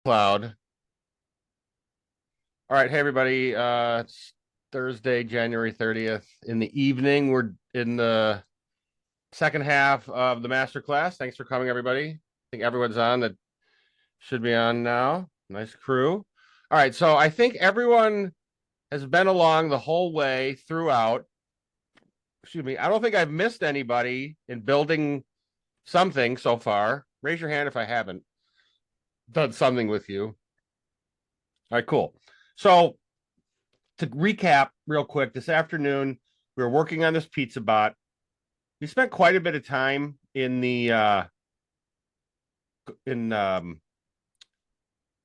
Cloud. All right, hey everybody. It's Thursday, January 30th in the evening. We're in the second half of the Masterclass. Thanks for coming, everybody. I think everyone's on that should be on now. Nice crew. All right, so I think everyone has been along the whole way throughout. Excuse me. I don't think I've missed anybody in building something so far. Raise your hand if I haven't done something with you. All right, cool. So to recap real quick, this afternoon we were working on this pizza bot. We spent quite a bit of time in the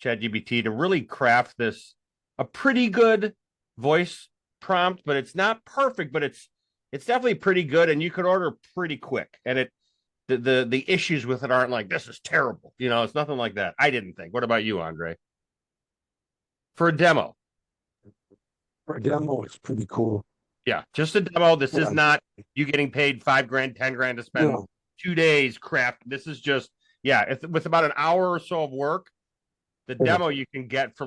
ChatGPT to really craft this a pretty good voice prompt, but it's not perfect, but it's definitely pretty good, and you could order pretty quick. And the issues with it aren't like this is terrible. It's nothing like that. I didn't think. What about you, Andre? For a demo. For a demo, it's pretty cool. Yeah, just a demo. This is not you getting paid $5,000, $10,000 to spend 2 days craft. This is just, with about an hour or so of work, the demo you can get for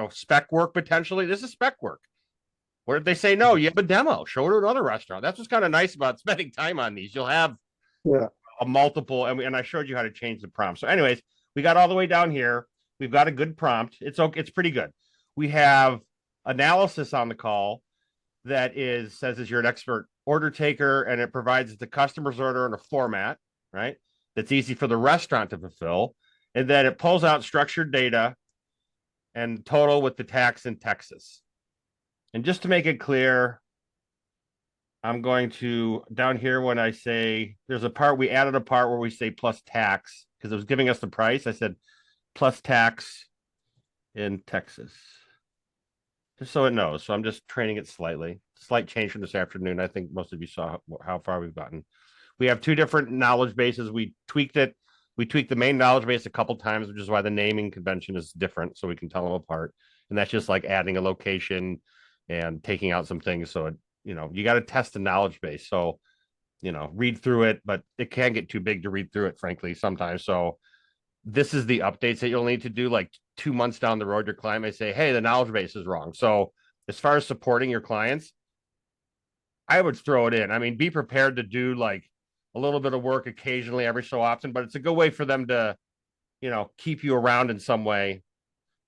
spec work potentially. This is spec work. Where did they say no? You have a demo. Show it to another restaurant. That's what's kind of nice about spending time on these. You'll have a multiple, and I showed you how to change the prompt. So, anyways, we got all the way down here. We've got a good prompt. It's pretty good. We have analysis on the call that says you're an expert order taker, and it provides the customer's order in a format, right? That's easy for the restaurant to fulfill. And then it pulls out structured data and total with the tax in Texas. And just to make it clear, I'm going to, down here when I say, we added a part where we say plus tax, because it was giving us the price. I said plus tax in Texas. Just so it knows. So I'm just training it slightly. Slight change from this afternoon. I think most of you saw how far we've gotten. We have two different knowledge bases. We tweaked it. We tweaked the main knowledge base a couple times, which is why the naming convention is different, so we can tell them apart. And that's just like adding a location and taking out some things. So you got to test the knowledge base. So read through it, but it can get too big to read through it, frankly, sometimes. So this is the updates that you'll need to do. Like 2 months down the road, your client may say, hey, the knowledge base is wrong. So as far as supporting your clients, I would throw it in. I mean, be prepared to do like a little bit of work occasionally every so often, but it's a good way for them to, keep you around in some way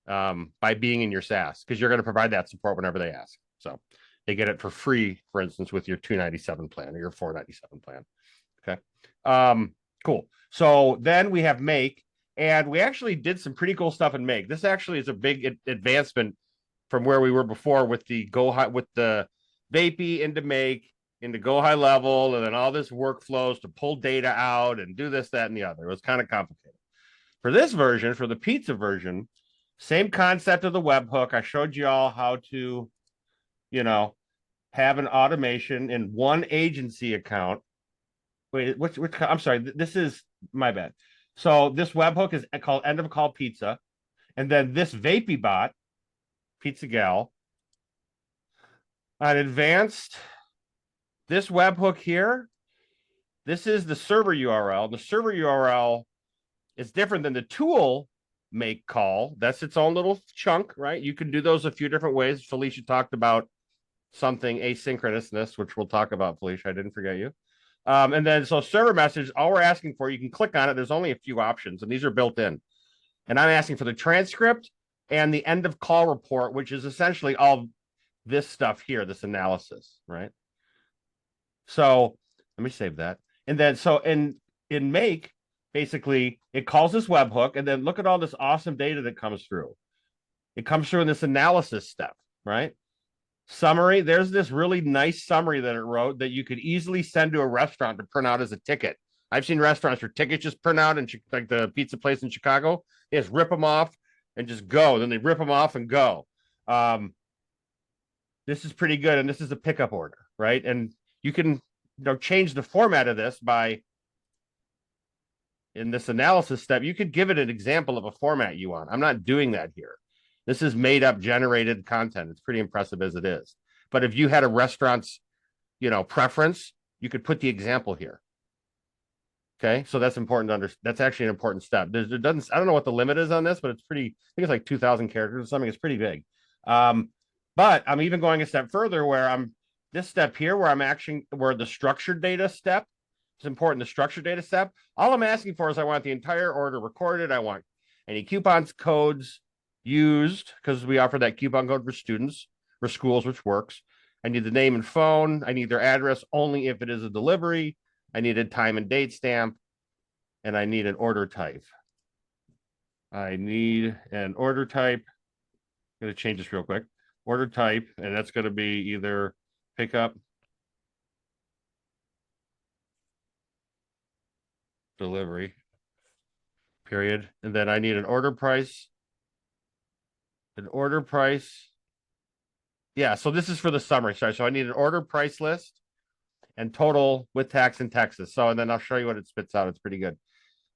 by being in your SaaS, because you're going to provide that support whenever they ask. So they get it for free, for instance, with your $297 plan or your $497 plan. Okay. Cool. So then we have Make. And we actually did some pretty cool stuff in Make. This actually is a big advancement from where we were before with the Vapi into Make, into GoHighLevel, and then all this workflows to pull data out and do this, that, and the other. It was kind of complicated. For this version, for the pizza version, same concept of the webhook. I showed you all how to, have an automation in one agency account. Wait, which I'm sorry, this is my bad. So this webhook is called End of Call Pizza. And then this Vapi bot, Pizza Gal, on advanced, this webhook here, this is the server URL. The server URL is different than the tool make call. That's its own little chunk, right? You can do those a few different ways. Felicia talked about something asynchronousness, which we'll talk about, Felicia. I didn't forget you. And then, so server message, all we're asking for, you can click on it. There's only a few options, and these are built in. And I'm asking for the transcript and the end of call report, which is essentially all this stuff here, this analysis, right? So let me save that. And then, so in Make, basically, it calls this webhook, and then look at all this awesome data that comes through. It comes through in this analysis step, right? Summary, there's this really nice summary that it wrote that you could easily send to a restaurant to print out as a ticket. I've seen restaurants where tickets just print out, and like the pizza place in Chicago, they just rip them off and just go. Then they rip them off and go. This is pretty good, and this is a pickup order, right? And you can change the format of this by, in this analysis step, you could give it an example of a format you want. I'm not doing that here. This is made up, generated content. It's pretty impressive as it is. But if you had a restaurant's, preference, you could put the example here. Okay, so that's important to understand. That's actually an important step. There doesn't, I don't know what the limit is on this, but it's pretty, I think it's like 2,000 characters or something. It's pretty big. But I'm even going a step further where this step here, where the structured data step is important, the structured data step. All I'm asking for is I want the entire order recorded. I want any coupons, codes used, because we offer that coupon code for students, for schools, which works. I need the name and phone. I need their address only if it is a delivery. I need a time and date stamp, and I need an order type. I need an order type. I'm going to change this real quick. Order type, and that's going to be either pickup, delivery, period. And then I need an order price. An order price. Yeah, so this is for the summary. Sorry. So I need an order price list and total with tax in Texas. So, and then I'll show you what it spits out. It's pretty good.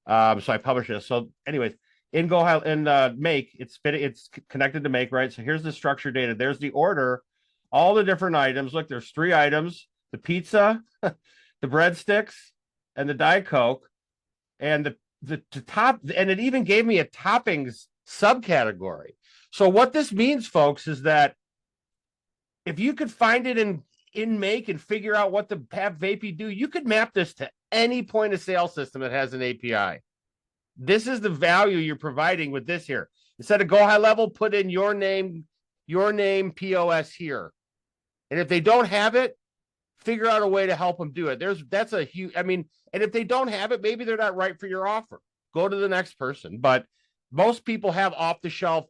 So I publish this. So, anyways, in Make, it's connected to Make, right? So here's the structured data. There's the order, all the different items. Look, there's 3 items: the pizza, the breadsticks, and the Diet Coke, and the top. And it even gave me a toppings subcategory. So what this means, folks, is that if you could find it in Make and figure out what the have Vapi do, you could map this to any point of sale system that has an API. This is the value you're providing with this here. Instead of GoHighLevel, put in your name POS here. And if they don't have it, figure out a way to help them do it. That's a huge, I mean, and if they don't have it, maybe they're not right for your offer. Go to the next person. But most people have off the shelf,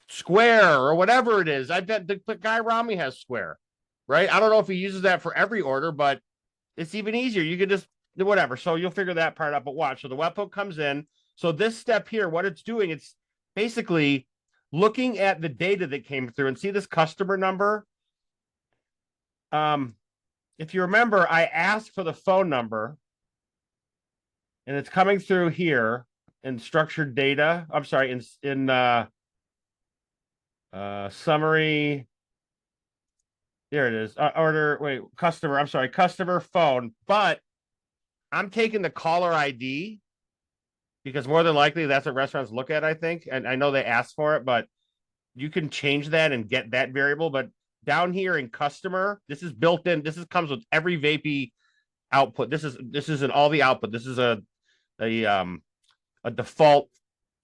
Square or whatever it is. I bet the guy Rami has Square, right? I don't know if he uses that for every order, but it's even easier. You could just whatever. So you'll figure that part out. But watch. So the webhook comes in. So this step here, what it's doing, it's basically looking at the data that came through and see this customer number. If you remember, I asked for the phone number, and it's coming through here in structured data. I'm sorry, in summary. There it is. Customer phone. But I'm taking the caller ID because more than likely that's what restaurants look at, I think. And I know they ask for it, but you can change that and get that variable. But down here in customer, this is built in. Comes with every Vapi output. This is in all the output. This is a default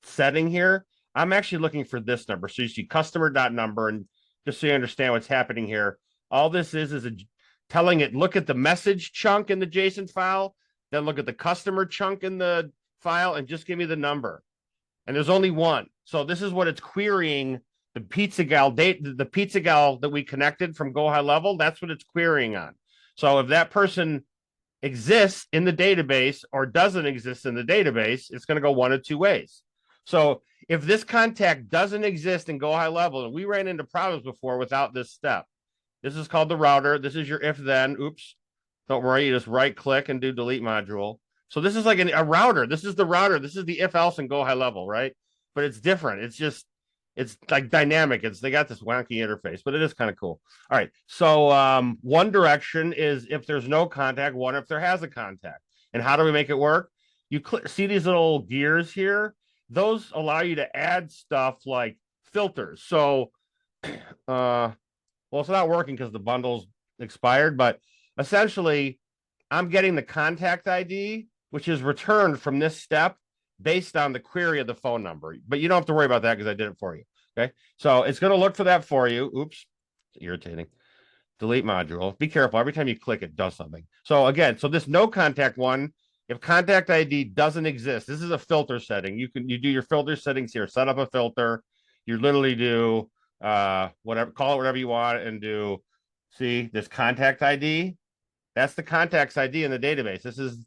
setting here. I'm actually looking for this number. So you see customer.number, and just so you understand what's happening here, all this is telling it, look at the message chunk in the JSON file, then look at the customer chunk in the file, and just give me the number. And there's only one. So this is what it's querying. The pizza gal that we connected from GoHighLevel, that's what it's querying on. So if that person exists in the database or doesn't exist in the database, it's going to go one of 2 ways. So if this contact doesn't exist in GoHighLevel, and we ran into problems before without this step, this is called the router. This is your if then. Oops. Don't worry. You just right click and do delete module. So this is like a router. This is the router. This is the if else in GoHighLevel, right? But it's different. It's like dynamic. They got this wacky interface, but it is kind of cool. All right. So one direction is if there's no contact, one if there has a contact. And how do we make it work? You see these little gears here? Those allow you to add stuff like filters. So well, it's not working because the bundle's expired, but essentially I'm getting the contact ID, which is returned from this step based on the query of the phone number. But you don't have to worry about that because I did it for you. Okay. So it's going to look for that for you. Oops. It's irritating. Delete module. Be careful. Every time you click, it does something. So again, this no contact one, if contact ID doesn't exist, this is a filter setting. You do your filter settings here. Set up a filter. You literally do whatever, call it whatever you want, and do see this contact ID. That's the contact's ID in the database. This is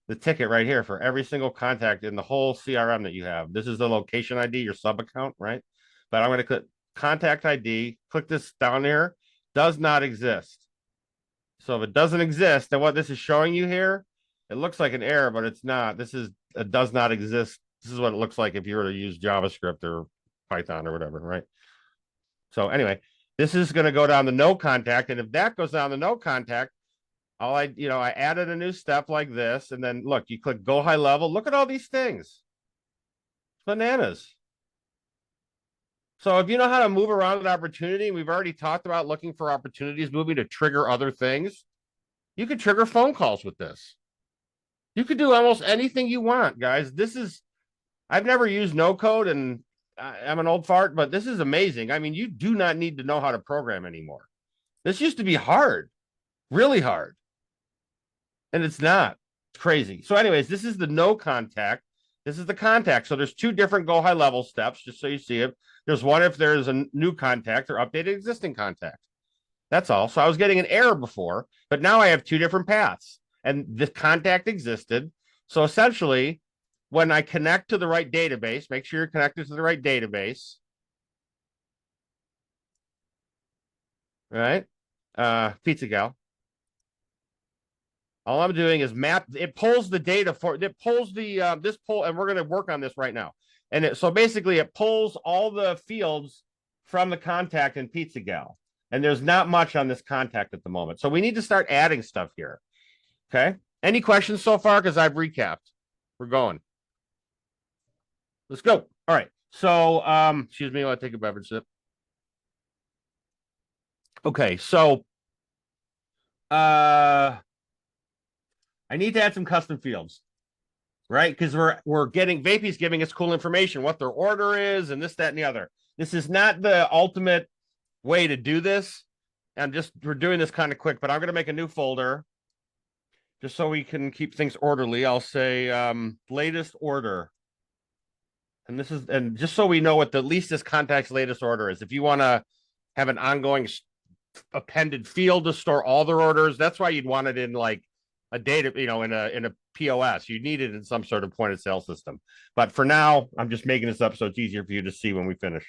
the ticket right here for every single contact in the whole CRM that you have. This is the location ID, your sub account, right? But I'm going to click contact ID, click this down here, does not exist. So if it doesn't exist, then what this is showing you here, it looks like an error, but it's not. This is a does not exist. This is what it looks like if you were to use JavaScript or Python or whatever, right? So anyway, this is going to go down the no contact. And if that goes down the no contact, I added a new step like this, and then look, you click go high level. Look at all these things. Bananas. So if you know how to move around an opportunity, we've already talked about looking for opportunities, moving to trigger other things. You could trigger phone calls with this. You could do almost anything you want, guys. I've never used no code, and I'm an old fart, but this is amazing. I mean, you do not need to know how to program anymore. This used to be hard, really hard. And it's not. It's crazy. So, anyways, this is the no contact. This is the contact. So there's two different go high level steps, just so you see it. There's one if there's a new contact or updated existing contact. That's all. So I was getting an error before, but now I have two different paths. And the contact existed. So essentially, when I connect to the right database, make sure you're connected to the right database. Right? Pizza Gal. All I'm doing is map. It pulls the data it pulls the this pull, and we're going to work on this right now. And so basically, it pulls all the fields from the contact in Pizza Gal. And there's not much on this contact at the moment. So we need to start adding stuff here. Okay. Any questions so far? Because I've recapped. We're going. Let's go. All right. So, excuse me, I'll take a beverage sip. Okay, so I need to add some custom fields, right? Because we're getting Vapi's giving us cool information, what their order is, and this, that, and the other. This is not the ultimate way to do this. We're doing this kind of quick, but I'm going to make a new folder just so we can keep things orderly. I'll say latest order. And just so we know what the least contact's latest order is. If you want to have an ongoing appended field to store all their orders, that's why you'd want it in like a data, in a POS. You need it in some sort of point of sale system. But for now, I'm just making this up so it's easier for you to see when we finish.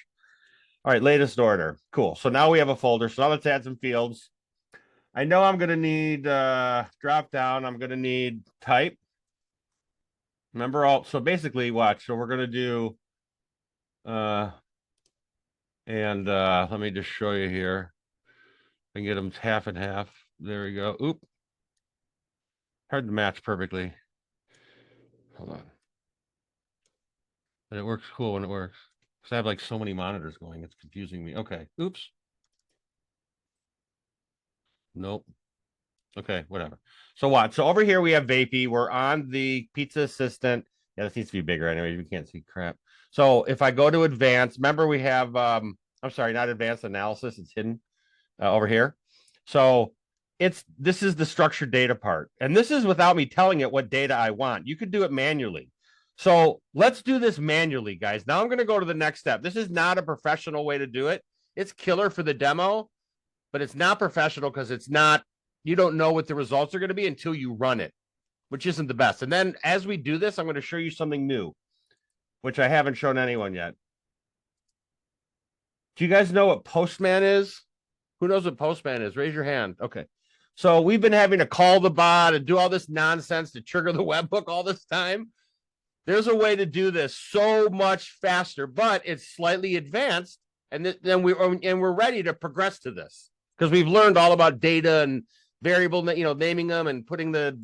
All right, latest order. Cool. So now we have a folder. So now let's add some fields. I know I'm going to need drop down. I'm going to need type. Remember all. So basically, watch. So we're going to do, let me just show you here. I can get them half and half. There we go. Oop. Hard to match perfectly. Hold on. But it works cool when it works. Because I have like so many monitors going. It's confusing me. Okay. Oops. Nope. Okay, whatever. So what? So over here we have Vapi. We're on the pizza assistant. Yeah, this needs to be bigger anyway. We can't see crap. So if I go to advanced, remember we have I'm sorry, not advanced analysis, it's hidden over here. So this is the structured data part. And this is without me telling it what data I want. You could do it manually. So let's do this manually, guys. Now I'm going to go to the next step. This is not a professional way to do it. It's killer for the demo, but it's not professional because you don't know what the results are going to be until you run it, which isn't the best. And then as we do this, I'm going to show you something new, which I haven't shown anyone yet. Do you guys know what Postman is? Who knows what Postman is? Raise your hand. Okay. So we've been having to call the bot and do all this nonsense to trigger the webhook all this time. There's a way to do this so much faster, but it's slightly advanced. And then we're ready to progress to this because we've learned all about data and variable, naming them and putting the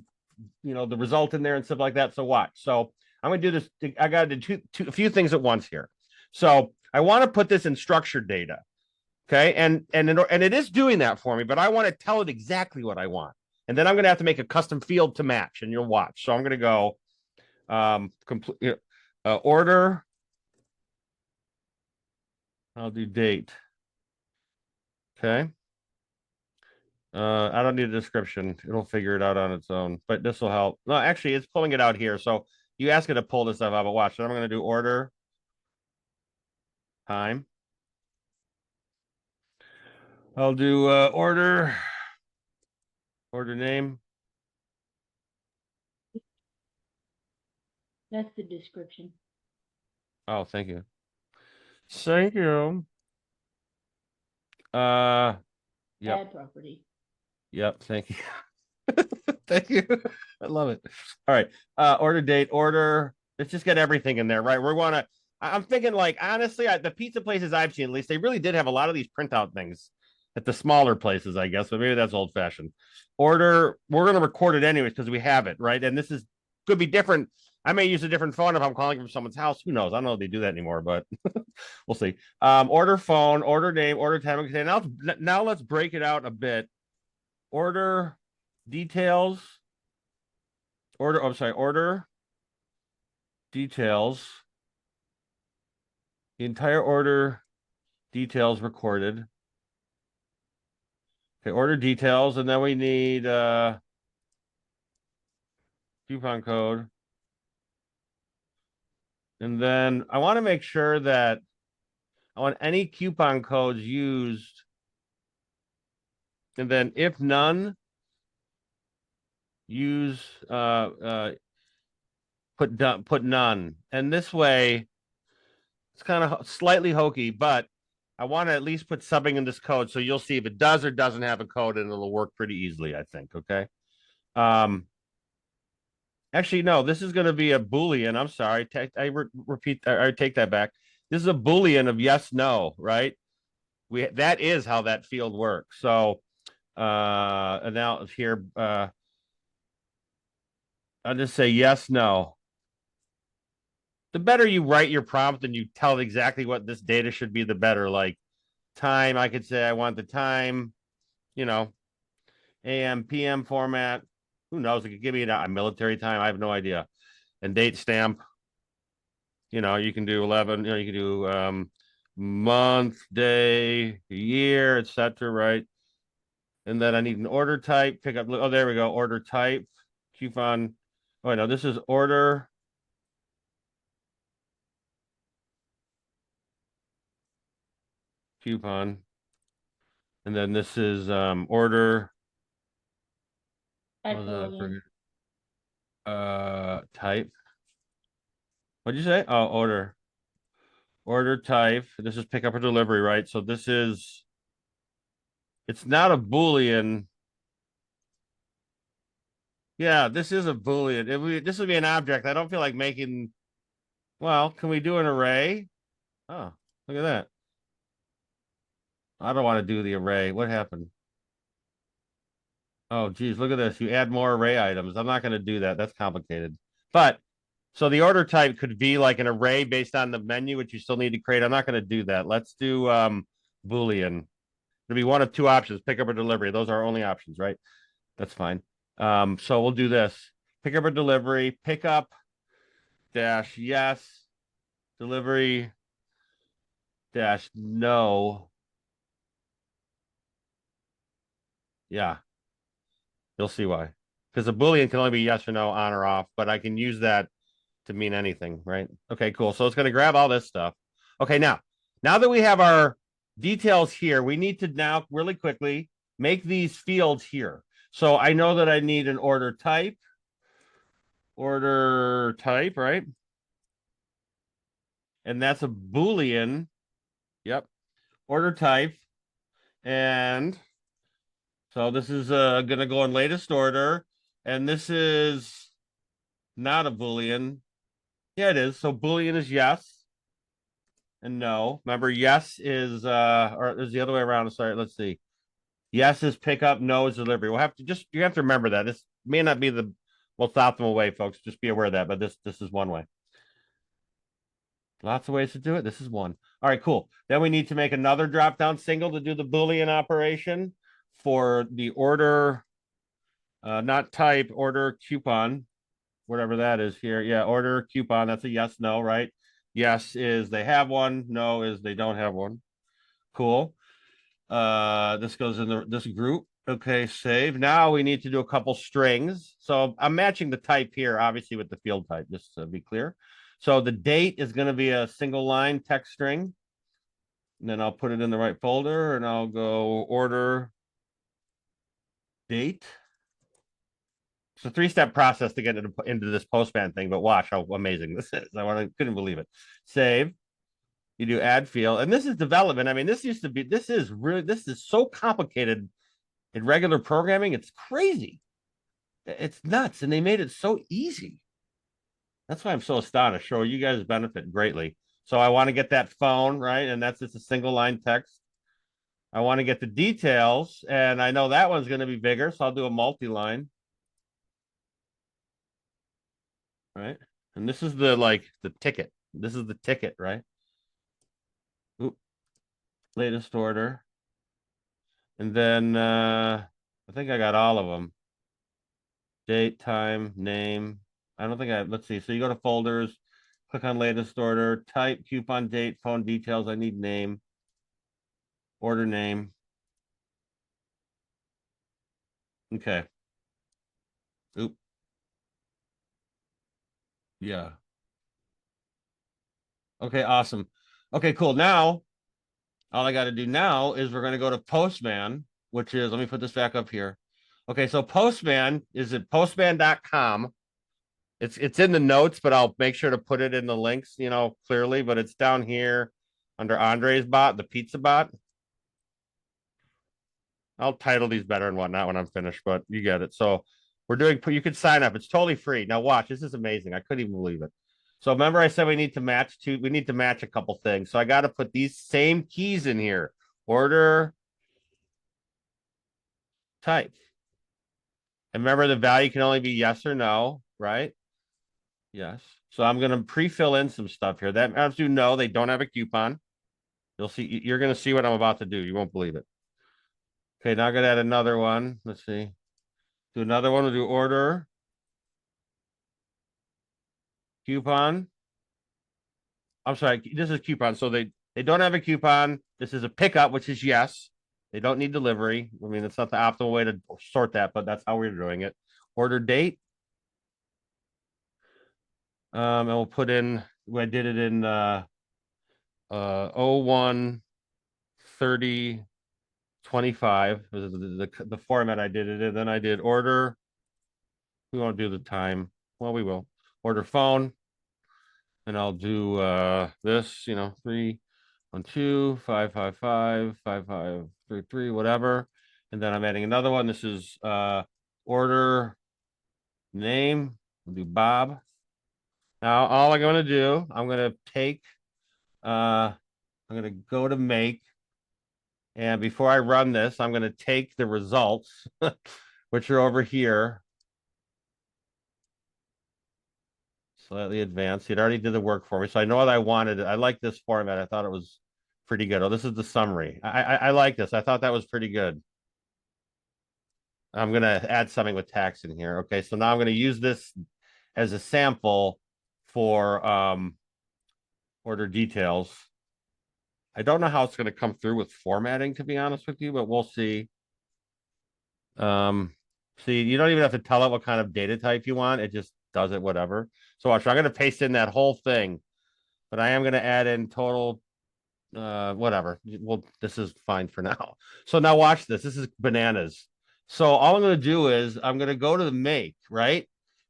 result in there and stuff like that. So watch. So I'm going to do this. I got to do a few things at once here. So I want to put this in structured data. Okay. And it is doing that for me, but I want to tell it exactly what I want. And then I'm going to have to make a custom field to match, and you'll watch. So I'm going to go order. I'll do date. Okay. I don't need a description. It'll figure it out on its own, but this will help. No, actually, it's pulling it out here. So you ask it to pull this stuff out, but watch. So I'm going to do order time. I'll do order name. That's the description. Oh, thank you. Thank you. Yep. Add property. Yep. Thank you. Thank you. I love it. All right. Order date, order. Let's just get everything in there, right? I'm thinking, like, honestly, the pizza places I've seen, at least, they really did have a lot of these printout things. at the smaller places, I guess, but maybe that's old fashioned. Order, we're going to record it anyways because we have it, right? And this is could be different. I may use a different phone if I'm calling from someone's house. Who knows? I don't know if they do that anymore, but we'll see. Order phone, order name, order time. Okay, now let's break it out a bit. Order details. Order details. The entire order details recorded. Okay, order details, and then we need coupon code. And then I want to make sure that I want any coupon codes used. And then if none, use put none. And this way, it's kind of slightly hokey, but I want to at least put something in this code so you'll see if it does or doesn't have a code, and it'll work pretty easily, I think. Okay. Actually, no, this is going to be a Boolean. I'm sorry. I take that back. This is a Boolean of yes, no, right? That is how that field works. So and now here, I'll just say yes, no. The better you write your prompt and you tell it exactly what this data should be, the better. Like time, I could say I want the time, AM, PM format. Who knows? It could give me a military time. I have no idea. And date stamp. You can do 11. You can do month, day, year, etc. Right? And then I need an order type. Pick up. Oh, there we go. Order type. Coupon. Oh no, this is order. Coupon. And then this is order. Type. What'd you say? Oh, order. Order type. This is pickup or delivery, right? So it's not a Boolean. Yeah, this is a Boolean. This would be an object. I don't feel like making. Well, can we do an array? Oh, look at that. I don't want to do the array. What happened? Oh, geez, look at this. You add more array items. I'm not going to do that. That's complicated. But so the order type could be like an array based on the menu, which you still need to create. I'm not going to do that. Let's do Boolean. It'll be one of two options, pickup or delivery. Those are our only options, right? That's fine. So we'll do this. Pickup or delivery, pickup dash yes, delivery dash no. Yeah, you'll see why. Because a Boolean can only be yes or no, on or off, but I can use that to mean anything, right? Okay, cool. So it's going to grab all this stuff. Okay, now that we have our details here, we need to now really quickly make these fields here. So I know that I need an order type, right? And that's a Boolean. Yep. Order type. And so this is going to go in latest order. And this is not a Boolean. Yeah, it is. So Boolean is yes and no. Remember, yes is, or is the other way around. Sorry, let's see. Yes is pickup, no is delivery. You have to remember that. This may not be the most optimal way, folks. Just be aware of that, but this is one way. Lots of ways to do it. This is one. All right, cool. Then we need to make another drop-down single to do the Boolean operation for the order, not type, order coupon, whatever that is here. Yeah, order coupon. That's a yes, no, right? Yes is they have one. No is they don't have one. Cool. This goes in this group. Okay, save. Now we need to do a couple strings. So I'm matching the type here, obviously, with the field type, just to be clear. So the date is going to be a single line text string. And then I'll put it in the right folder and I'll go order date. It's a 3-step process to get into this postman thing, but watch how amazing this is. Couldn't believe it. Save. You do add field, and this is development. I mean, this is so complicated in regular programming. It's crazy. It's nuts, and they made it so easy. That's why I'm so astonished. Sure, you guys benefit greatly. So I want to get that phone, right? And that's just a single line text. I want to get the details, and I know that one's going to be bigger, so I'll do a multi-line. Right. And this is the ticket. This is the ticket, right? Oop, latest order. And then I think I got all of them. Date, time, name. I don't think let's see. So you go to folders, click on latest order, type coupon date, phone details. I need name, order name. Okay. Oop. Yeah. Okay, awesome. Okay, cool. Now, all I got to do now is we're going to go to Postman, which is, let me put this back up here. Okay, so Postman is at postman.com. It's in the notes, but I'll make sure to put it in the links, clearly, but it's down here under Andre's bot, the pizza bot. I'll title these better and whatnot when I'm finished, but you get it. So you could sign up. It's totally free. Now watch, this is amazing. I couldn't even believe it. So remember I said we need to match a couple things. So I got to put these same keys in here. Order type. And remember the value can only be yes or no, right? Yes. So I'm going to pre-fill in some stuff here. That as you know, they don't have a coupon. You're going to see what I'm about to do. You won't believe it. Okay, now I'm going to add another one. Let's see. Do another one. We'll do order. Coupon. I'm sorry. This is coupon. So they don't have a coupon. This is a pickup, which is yes. They don't need delivery. I mean, it's not the optimal way to sort that, but that's how we're doing it. Order date. And we'll put in, I did it in 01 30 25 was the format I did it in. Then I did order. We won't do the time. Well, we will. Order phone. And I'll do this, 312-555-5533, whatever. And then I'm adding another one. This is order name. We'll do Bob. Now all I'm gonna do, I'm gonna take I'm gonna go to make. And before I run this, I'm gonna take the results, which are over here. Slightly advanced. He'd already did the work for me, so I know what I wanted. I like this format. I thought it was pretty good. Oh, this is the summary. I like this. I thought that was pretty good. I'm gonna add something with tax in here. Okay, so now I'm gonna use this as a sample for order details. I don't know how it's gonna come through with formatting, to be honest with you, but we'll see. See, you don't even have to tell it what kind of data type you want. It just does it, whatever. So watch, I'm gonna paste in that whole thing, but I am gonna add in total whatever. Well, this is fine for now. So now watch this. This is bananas. So all I'm going to do is I'm going to go to the make, right?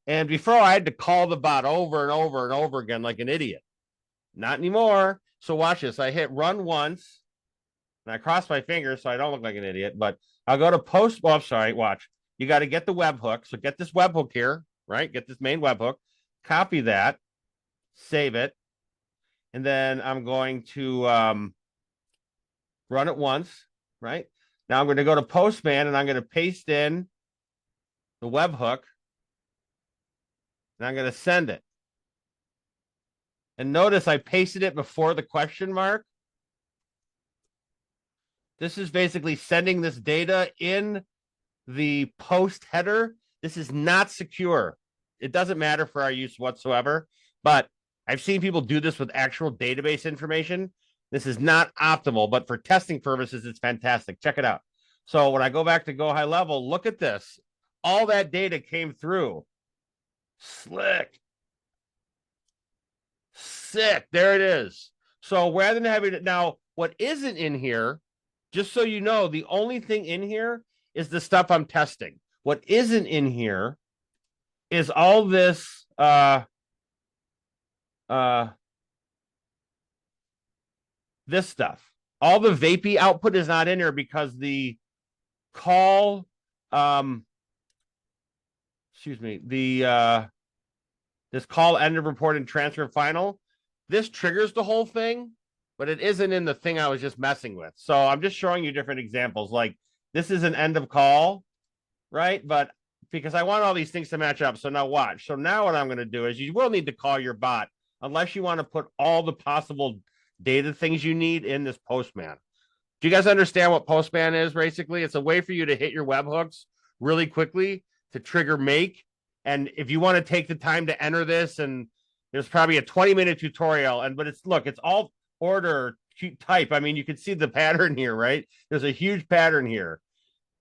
And before I had to call the bot over and over and over again like an idiot. Not anymore. So watch this. I hit run once and I cross my fingers so I don't look like an idiot, but I'll go to post. Well, I'm sorry. Watch. You got to get the webhook. So get this webhook here, right? Get this main webhook, copy that, save it. And then I'm going to run it once, right? Now I'm going to go to Postman and I'm going to paste in the webhook and I'm going to send it. And notice I pasted it before the question mark. This is basically sending this data in the post header. This is not secure. It doesn't matter for our use whatsoever, but I've seen people do this with actual database information. This is not optimal, but for testing purposes, it's fantastic. Check it out. So when I go back to GoHighLevel, look at this. All that data came through. Slick. Sick. There it is. So rather than having it now, what isn't in here, just so you know, the only thing in here is the stuff I'm testing. What isn't in here is all this this stuff. All the Vapi output is not in here because the call this call end of report and transfer final, this triggers the whole thing. but it isn't in the thing I was just messing with. So I'm just showing you different examples. Like this is an end of call, right? But because I want all these things to match up. So now watch. So now what I'm going to do is you will need to call your bot unless you want to put all the possible data things you need in this Postman. Do you guys understand what Postman is? Basically, it's a way for you to hit your webhooks really quickly to trigger make. And if you want to take the time to enter this, and there's probably a 20-minute tutorial, but it's all order type. I mean, you can see the pattern here, right? There's a huge pattern here,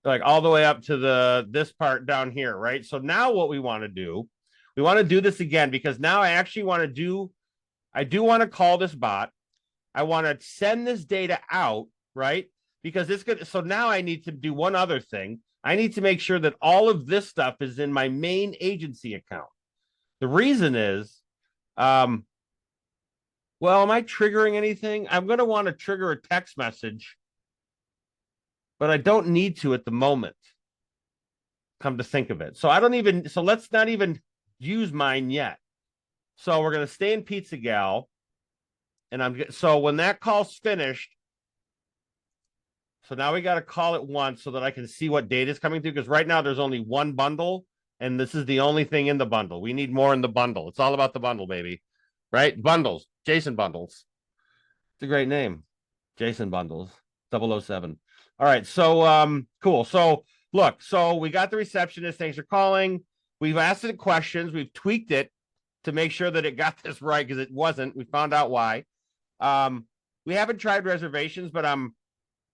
like all the way up to this part down here, right? So now what we want to do this again, because now I actually want to I do want to call this bot. I want to send this data out, right? Because it's good. So now I need to do one other thing. I need to make sure that all of this stuff is in my main agency account. The reason is, well, am I triggering anything? I'm going to want to trigger a text message, but I don't need to at the moment. Come to think of it. So let's not even use mine yet. So we're going to stay in Pizza Gal. And so when that call's finished, so now we got to call it once so that I can see what data is coming through. Because right now there's only one bundle, and this is the only thing in the bundle. We need more in the bundle. It's all about the bundle, baby. Right? Bundles. Jason Bundles. It's a great name. Jason Bundles. 007. All right. So cool. So look, so we got the receptionist. Thanks for calling. We've asked it questions. We've tweaked it to make sure that it got this right because it wasn't. We found out why. We haven't tried reservations, but I'm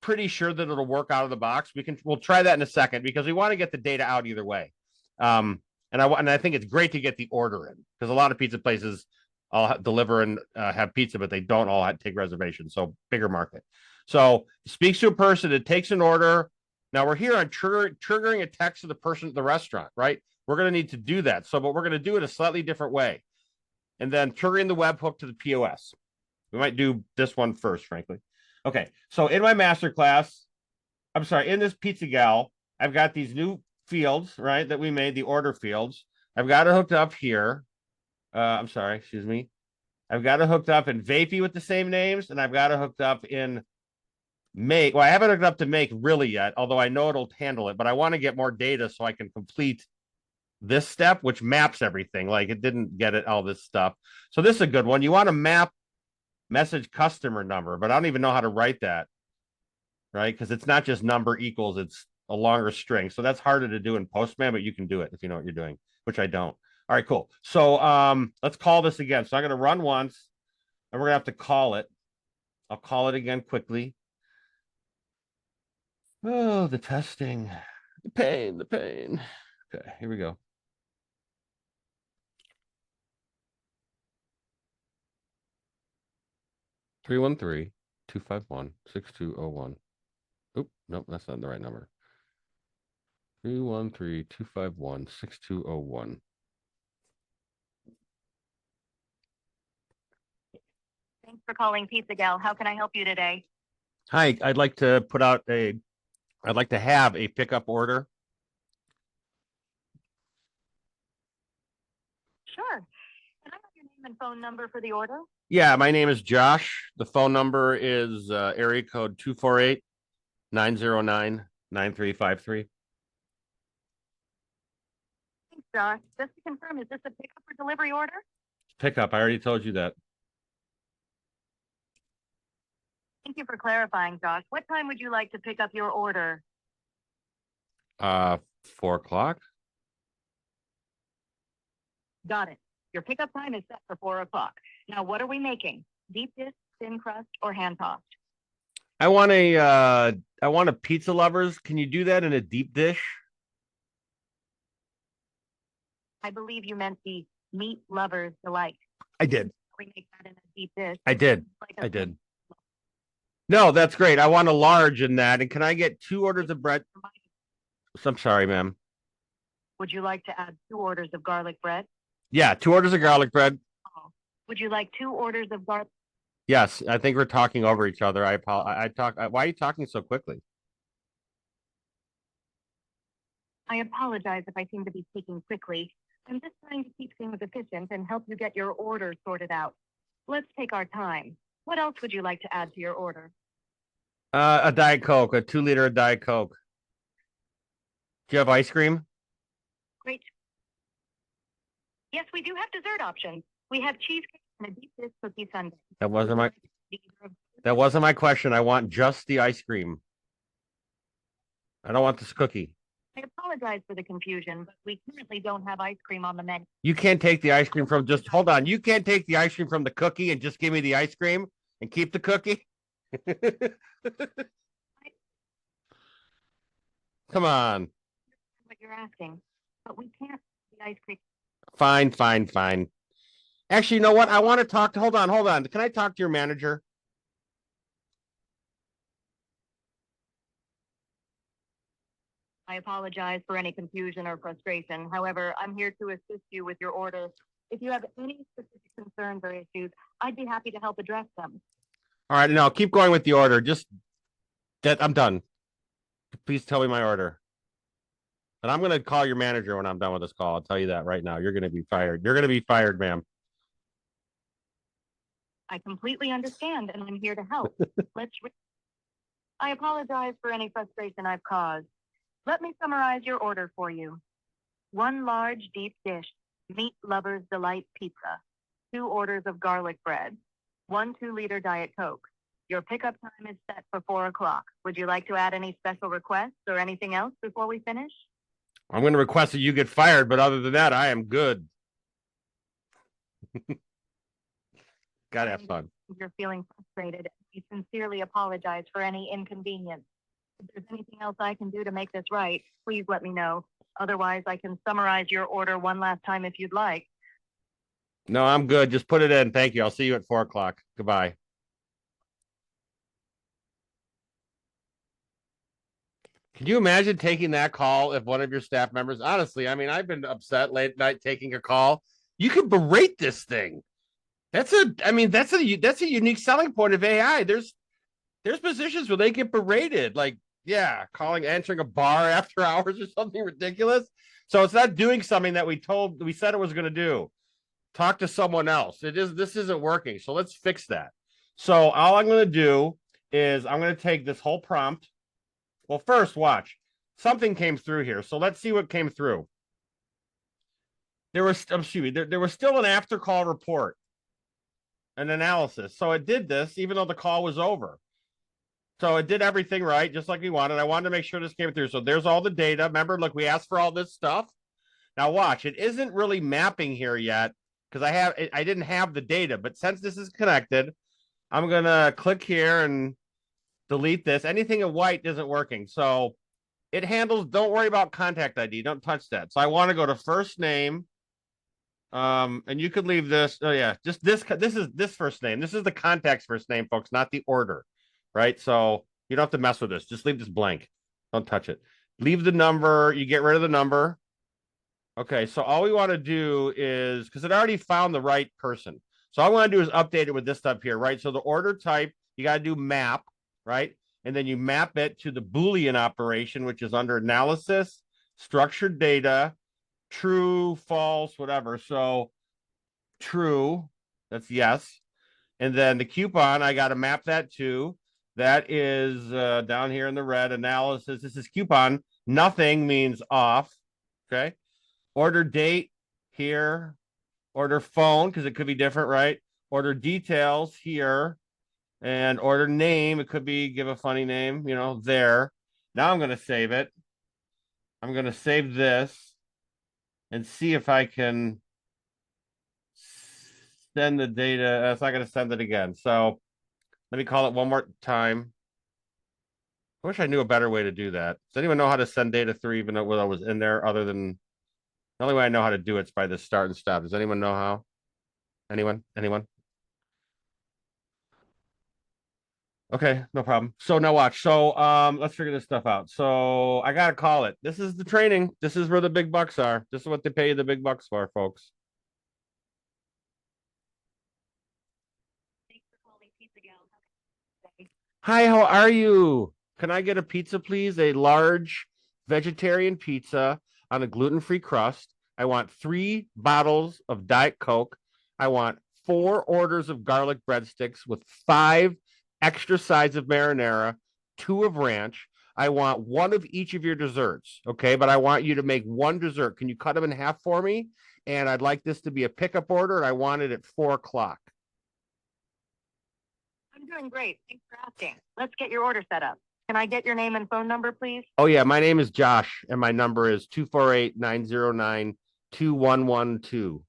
pretty sure that it'll work out of the box. We'll try that in a second because we want to get the data out either way. And I think it's great to get the order in because a lot of pizza places all deliver and have pizza, but they don't all take reservations. So bigger market. So speaks to a person, it takes an order. Now we're here on triggering a text to the person at the restaurant, right? We're going to need to do that. But we're going to do it a slightly different way. And then triggering the webhook to the POS. We might do this one first, frankly. Okay, so in my masterclass, in this Pizza Gal, I've got these new fields, right, that we made, the order fields. I've got it hooked up here. I've got it hooked up in Vapi with the same names, and I've got it hooked up in Make. Well, I haven't hooked up to Make really yet, although I know it'll handle it, but I want to get more data so I can complete this step, which maps everything. Like it didn't get it all this stuff. So this is a good one. You want to map message customer number, but I don't even know how to write that, right? Because it's not just number equals, it's a longer string. So that's harder to do in Postman, but you can do it if you know what you're doing, which I don't. All right, cool. So let's call this again. So I'm going to run once, and we're going to have to call it. I'll call it again quickly. Oh, the testing. The pain. Okay, here we go. Three 251-6201. Oop, nope, that's not the right number. 313-251-6201. Thanks for calling Pizza Gal. How can I help you today? Hi, I'd like to have a pickup order. Sure. Can I have your name and phone number for the order? Yeah, my name is Josh. The phone number is area code 248-909-9353. Thanks, Josh. Just to confirm, is this a pickup or delivery order? Pickup. I already told you that. Thank you for clarifying, Josh. What time would you like to pick up your order? 4 o'clock. Got it. Your pickup time is set for 4 o'clock. Now, what are we making? Deep dish, thin crust, or hand tossed? I want a pizza lovers. Can you do that in a deep dish? I believe you meant the meat lovers delight. I did. We make that in a deep dish. I did. I did. No, that's great. I want a large in that. And can I get 2 orders of bread? I'm sorry, ma'am. Would you like to add 2 orders of garlic bread? Yeah, 2 orders of garlic bread. Oh. Would you like 2 orders of garlic? Yes, I think we're talking over each other. Why are you talking so quickly? I apologize if I seem to be speaking quickly. I'm just trying to keep things efficient and help you get your order sorted out. Let's take our time. What else would you like to add to your order? A Diet Coke, a 2 liter of Diet Coke. Do you have ice cream? Great. Yes, we do have dessert options. We have cheesecake and a deep dish cookie sundae. That wasn't my question. I want just the ice cream. I don't want this cookie. I apologize for the confusion, but we currently don't have ice cream on the menu. You can't take the ice cream from just hold on. You can't take the ice cream from the cookie and just give me the ice cream and keep the cookie. Come on. What you're asking, but we can't the ice cream. Fine, fine, fine. Actually, you know what? I want to talk to hold on. Can I talk to your manager? I apologize for any confusion or frustration. However, I'm here to assist you with your order. If you have any specific concerns or issues, I'd be happy to help address them. All right, no, keep going with the order. Just that I'm done. Please tell me my order. And I'm going to call your manager when I'm done with this call. I'll tell you that right now. You're going to be fired. You're going to be fired, ma'am. I completely understand, and I'm here to help. I apologize for any frustration I've caused. Let me summarize your order for you. 1 large deep dish, meat lover's delight pizza, 2 orders of garlic bread, 1 2-liter Diet Coke. Your pickup time is set for 4 o'clock. Would you like to add any special requests or anything else before we finish? I'm going to request that you get fired, but other than that, I am good. Gotta have fun. If you're feeling frustrated, we sincerely apologize for any inconvenience. If there's anything else I can do to make this right, please let me know. Otherwise, I can summarize your order one last time if you'd like. No, I'm good. Just put it in. Thank you. I'll see you at 4 o'clock. Goodbye. Can you imagine taking that call if one of your staff members, honestly, I mean, I've been upset late at night taking a call. You could berate this thing. That's a unique selling point of AI. There's positions where they get berated, like, yeah, answering a bar after hours or something ridiculous. So it's not doing something that we said it was going to do. Talk to someone else. This isn't working. So let's fix that. So all I'm going to do is I'm going to take this whole prompt. Well, first, watch. Something came through here. So let's see what came through. There was still an after call report, an analysis. So it did this even though the call was over. So it did everything right, just like we wanted. I wanted to make sure this came through. So there's all the data. Remember, look, we asked for all this stuff. Now watch, it isn't really mapping here yet because I didn't have the data. But since this is connected, I'm gonna click here and delete this. Anything in white isn't working. So it handles, don't worry about contact ID. Don't touch that. So I want to go to first name. And you could leave this. Oh yeah, just this is this first name. This is the contact's first name, folks, not the order. Right? So you don't have to mess with this. Just leave this blank. Don't touch it. Leave the number. You get rid of the number. Okay, so all we want to do is, because it already found the right person. So all I want to do is update it with this stuff here, right? So the order type, you got to do map, right? And then you map it to the Boolean operation, which is under analysis, structured data, true, false, whatever. So true, that's yes. And then the coupon, I got to map that to. That is down here in the red, analysis. This is coupon. Nothing means off. Okay. Order date here. Order phone, because it could be different, right? Order details here. And order name, it could be, give a funny name, there. Now I'm going to save it. I'm going to save this and see if I can send the data. It's not going to send it again. So let me call it one more time. I wish I knew a better way to do that. Does anyone know how to send data through even though I was in there, other than the only way I know how to do it's by the start and stop. Does anyone know how? Anyone? Okay, no problem. So now watch. So let's figure this stuff out. So I gotta call it. This is the training. This is where the big bucks are. This is what they pay you the big bucks for, folks. Thanks for calling Pizza Gal. Hi, how are you? Can I get a pizza, please? A large vegetarian pizza on a gluten-free crust. I want 3 bottles of Diet Coke. I want 4 orders of garlic breadsticks with 5 extra sides of marinara, 2 of ranch. I want 1 of each of your desserts, okay? But I want you to make 1 dessert. Can you cut them in half for me? And I'd like this to be a pickup order, and I want it at 4 o'clock. I'm doing great. Thanks for asking. Let's get your order set up. Can I get your name and phone number, please? Oh, yeah. My name is Josh, and my number is 248-909-2112.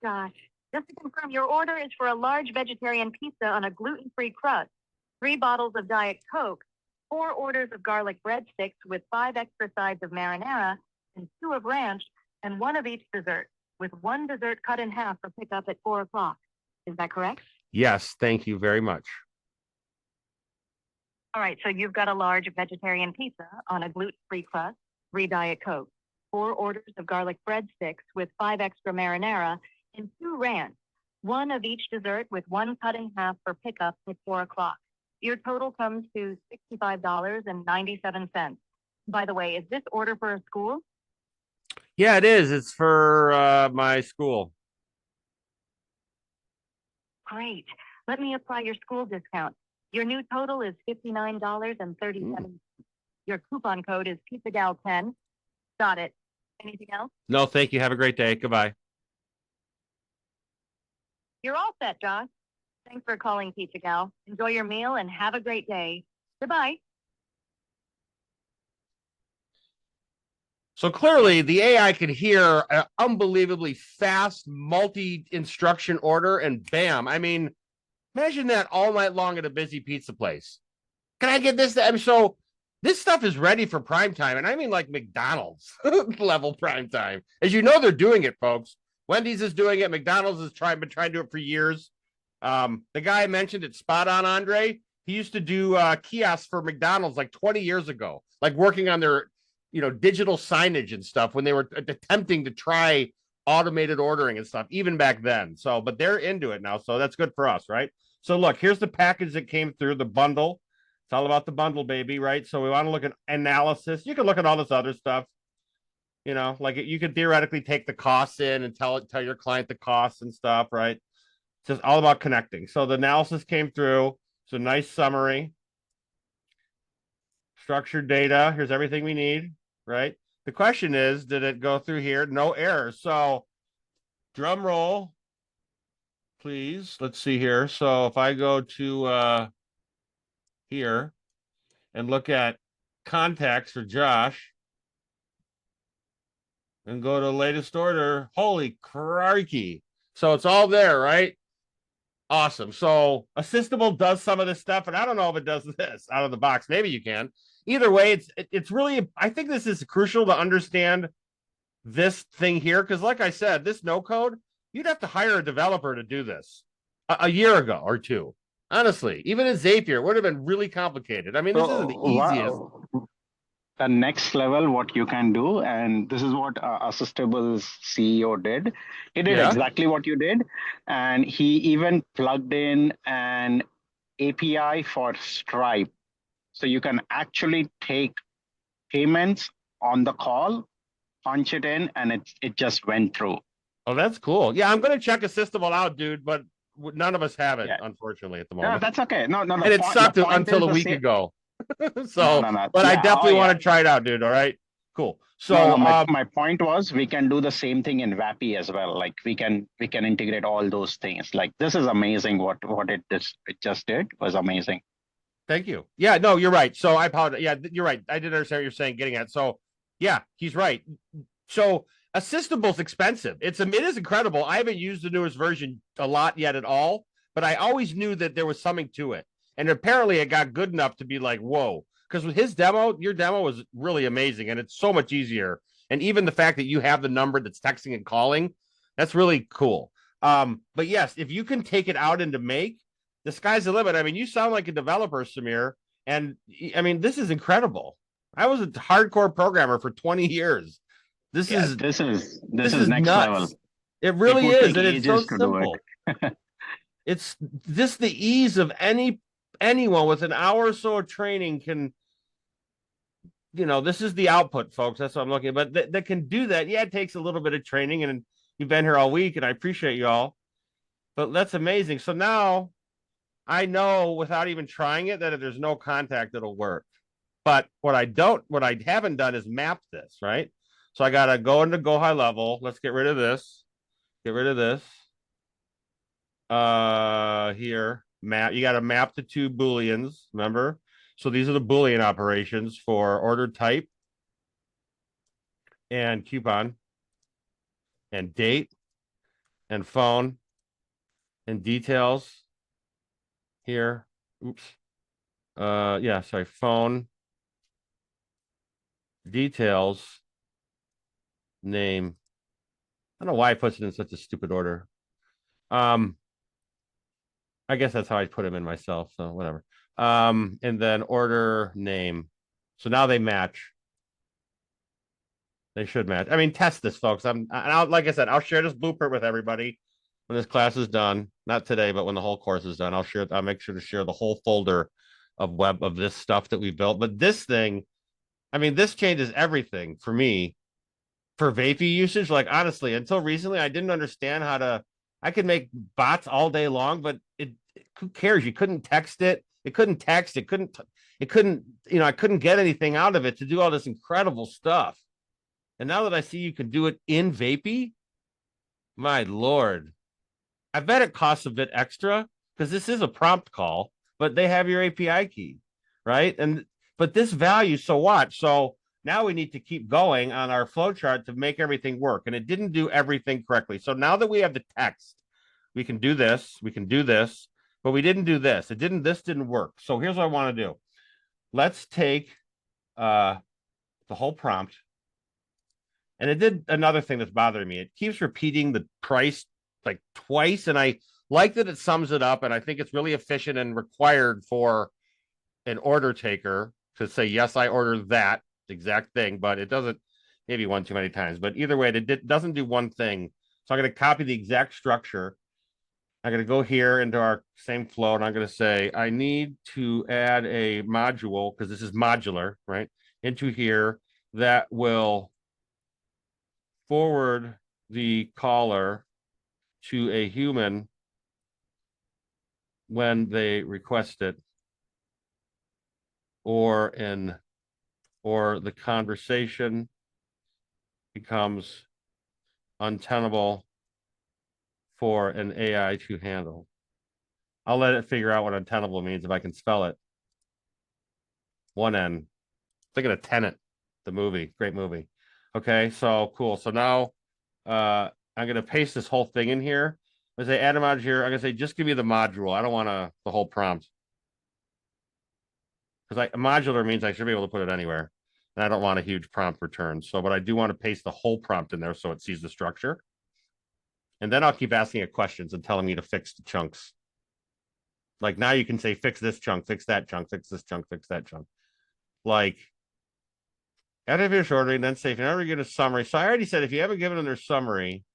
Josh, just to confirm, your order is for a large vegetarian pizza on a gluten-free crust, 3 bottles of Diet Coke, 4 orders of garlic breadsticks with 5 extra sides of marinara, and 2 of ranch, and 1 of each dessert, with 1 dessert cut in half for pickup at 4 o'clock. Is that correct? Yes, thank you very much. All right, so you've got a large vegetarian pizza on a gluten-free crust, 3 Diet Coke, 4 orders of garlic breadsticks with 5 extra marinara, and 2 ranch, 1 of each dessert with 1 cut in half for pickup at 4 o'clock. Your total comes to $65.97. By the way, is this order for a school? Yeah, it is. It's for my school. Great. Let me apply your school discount. Your new total is $59.37. Your coupon code is PizzaGal10. Got it. Anything else? No, thank you. Have a great day. Goodbye. You're all set, Josh. Thanks for calling Pizza Gal. Enjoy your meal and have a great day. Goodbye. So clearly the AI could hear an unbelievably fast multi-instruction order and bam. I mean, imagine that all night long at a busy pizza place. Can I get this? So this stuff is ready for prime time. And I mean like McDonald's level prime time. As you know, they're doing it, folks. Wendy's is doing it. McDonald's has been trying to do it for years. The guy I mentioned, it's spot on, Andre. He used to do kiosks for McDonald's like 20 years ago, like working on their digital signage and stuff when they were attempting to try automated ordering and stuff, even back then. So, but they're into it now. So that's good for us, right? So look, here's the package that came through, the bundle. It's all about the bundle, baby, right? So we want to look at analysis. You can look at all this other stuff. Like you could theoretically take the costs in and tell your client the costs and stuff, right? It's just all about connecting. So the analysis came through. It's a nice summary. Structured data. Here's everything we need, right? The question is, did it go through here? No errors. So drum roll, please. Let's see here. So if I go to here and look at contacts for Josh and go to latest order, holy crikey. So it's all there, right? Awesome. So Assistable does some of this stuff, and I don't know if it does this out of the box. Maybe you can. Either way, it's really, I think this is crucial to understand this thing here, because like I said, this no code, you'd have to hire a developer to do this a year ago or 2. Honestly, even in Zapier, it would have been really complicated. I mean, this isn't the easiest. The next level, what you can do, and this is what Assistable's CEO did. He did exactly what you did, and he even plugged in an API for Stripe, so you can actually take payments on the call, punch it in, and it just went through. Oh, that's cool. Yeah, I'm going to check Assistable out, dude, but none of us have it, unfortunately, at the moment. No, that's okay. No. And it sucked until a week ago. So, but I definitely want to try it out, dude. All right, cool. So my point was, we can do the same thing in Vapi as well. Like we can integrate all those things. Like this is amazing. What it just did was amazing. Thank you. Yeah, no, you're right. So I apologize. Yeah, you're right. I didn't understand what you're saying, getting at. So yeah, he's right. So Assistable's expensive. It is incredible. I haven't used the newest version a lot yet at all, but I always knew that there was something to it. And apparently it got good enough to be like, whoa, because with his demo, your demo was really amazing. And it's so much easier. And even the fact that you have the number that's texting and calling, that's really cool. But yes, if you can take it out into Make, the sky's the limit. I mean, you sound like a developer, Samir. And I mean, this is incredible. I was a hardcore programmer for 20 years. This is next nuts. Level. It really is. And it's so simple. It's just the ease of anyone with an hour or so of training can, this is the output, folks. That's what I'm looking at. But that can do that. Yeah, it takes a little bit of training and, You've been here all week, and I appreciate y'all. But that's amazing. So now I know without even trying it that if there's no contact, it'll work. But what I haven't done is map this, right? So I gotta go into GoHighLevel. Let's get rid of this. Get rid of this. Here, map. You got to map the two booleans. Remember? So these are the boolean operations for order type and coupon and date and phone and details here. Oops. Yeah, sorry. Phone, details, name. I don't know why I put it in such a stupid order. I guess that's how I put them in myself. So whatever. And then order name. So now they match. They should match. I mean, test this, folks. Like I said, I'll share this blueprint with everybody when this class is done. Not today, but when the whole course is done, I'll make sure to share the whole folder of this stuff that we built. But this thing, I mean, this changes everything for me for Vapi usage. Like honestly, until recently, I didn't understand I could make bots all day long, but who cares? You couldn't text it. It couldn't text. I couldn't get anything out of it to do all this incredible stuff. And now that I see you can do it in Vapi, my Lord, I bet it costs a bit extra because this is a prompt call, but they have your API key, right? But this value, so watch. So now we need to keep going on our flowchart to make everything work. And it didn't do everything correctly. So now that we have the text, we can do this, but we didn't do this. This didn't work. So here's what I want to do. Let's take the whole prompt. And it did another thing that's bothering me. It keeps repeating the price like twice. And I like that it sums it up. And I think it's really efficient and required for an order taker to say, yes, I ordered that exact thing, but it doesn't, maybe one too many times. But either way, it doesn't do one thing. So I'm going to copy the exact structure. I'm going to go here into our same flow, and I'm going to say, I need to add a module, because this is modular, right, into here that will forward the caller to a human when they request it, or the conversation becomes untenable for an AI to handle. I'll let it figure out what untenable means if I can spell it. One N. Thinking of Tenet, the movie. Great movie. Okay, so cool. So now I'm going to paste this whole thing in here. I'm going to say add a module here. I'm going to say just give me the module. I don't want the whole prompt. Because modular means I should be able to put it anywhere. And I don't want a huge prompt return. So, but I do want to paste the whole prompt in there so it sees the structure. And then I'll keep asking it questions and telling me to fix the chunks. Like now you can say, fix this chunk, fix that chunk, fix this chunk, fix that chunk. Like, edit your shortening, then say, if you never get a summary. So I already said, if you haven't given them their summary.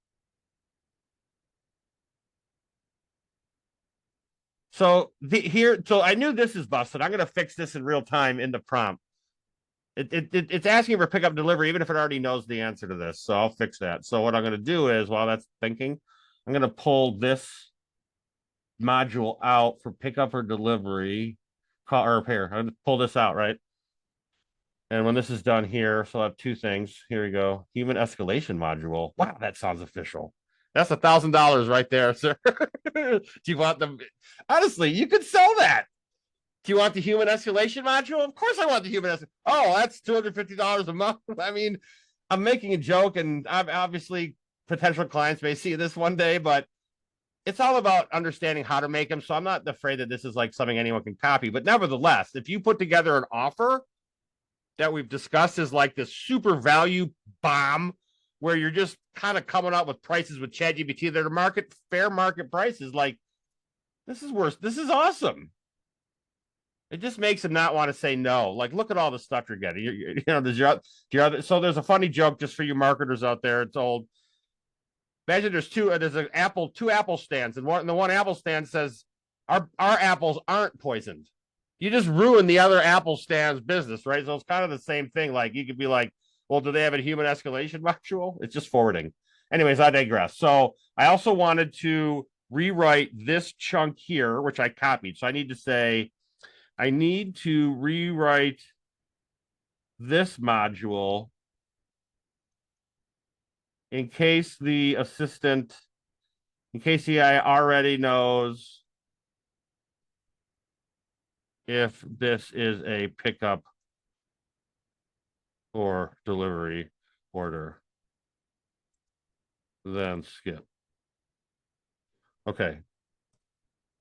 So so I knew this is busted. I'm going to fix this in real time in the prompt. It's asking for pickup delivery, even if it already knows the answer to this. So I'll fix that. So what I'm going to do is, while that's thinking, I'm going to pull this module out for pickup or delivery. I'm going to pull this out, right? And when this is done here, so I'll have two things. Here we go. Human escalation module. Wow, that sounds official. That's $1,000 right there, sir. Do you want them? Honestly, you could sell that. Do you want the human escalation module? Of course I want the human escalation. Oh, that's $250 a month. I mean, I'm making a joke, and obviously potential clients may see this one day, but it's all about understanding how to make them. So I'm not afraid that this is like something anyone can copy. But nevertheless, if you put together an offer that we've discussed is like this super value bomb where you're just kind of coming up with prices with ChatGPT that are fair market prices, like this is worse. This is awesome. It just makes them not want to say no. Like, look at all the stuff you're getting. So there's a funny joke just for you marketers out there. It's old. Imagine there's two apple stands, and the one apple stand says our apples aren't poisoned. You just ruin the other apple stand's business, right? So it's kind of the same thing. Like you could be like, well, do they have a human escalation module? It's just forwarding. anyways, I digress. So I also wanted to rewrite this chunk here, which I copied. So I need to say, I need to rewrite this module in case the assistant, in case he already knows if this is a pickup or delivery order, then skip. Okay.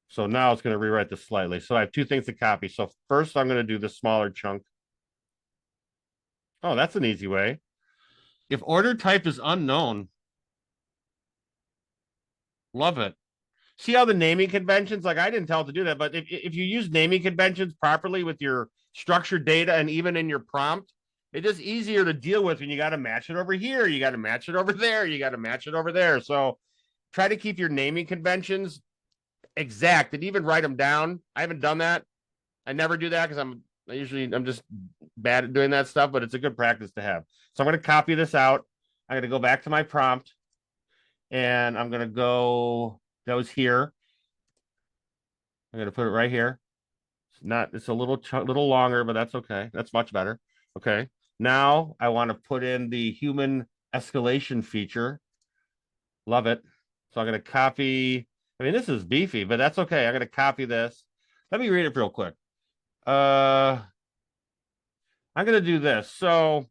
So now it's going to rewrite this slightly. So I have two things to copy. So first I'm going to do the smaller chunk. Oh, that's an easy way. If order type is unknown, love it. See how the naming conventions, like I didn't tell it to do that, but if you use naming conventions properly with your structured data and even in your prompt, it's just easier to deal with when you got to match it over here, you got to match it over there, you got to match it over there. So try to keep your naming conventions exact and even write them down. I haven't done that. I never do that because I'm just bad at doing that stuff, but it's a good practice to have. So I'm going to copy this out. I'm going to go back to my prompt and I'm going to go, that was here. I'm going to put it right here. It's a little longer, but that's okay. That's much better. Okay. Now I want to put in the human escalation feature. Love it. So I'm going to copy. I mean, this is beefy, but that's okay. I'm going to copy this. Let me read it real quick. I'm going to do this. So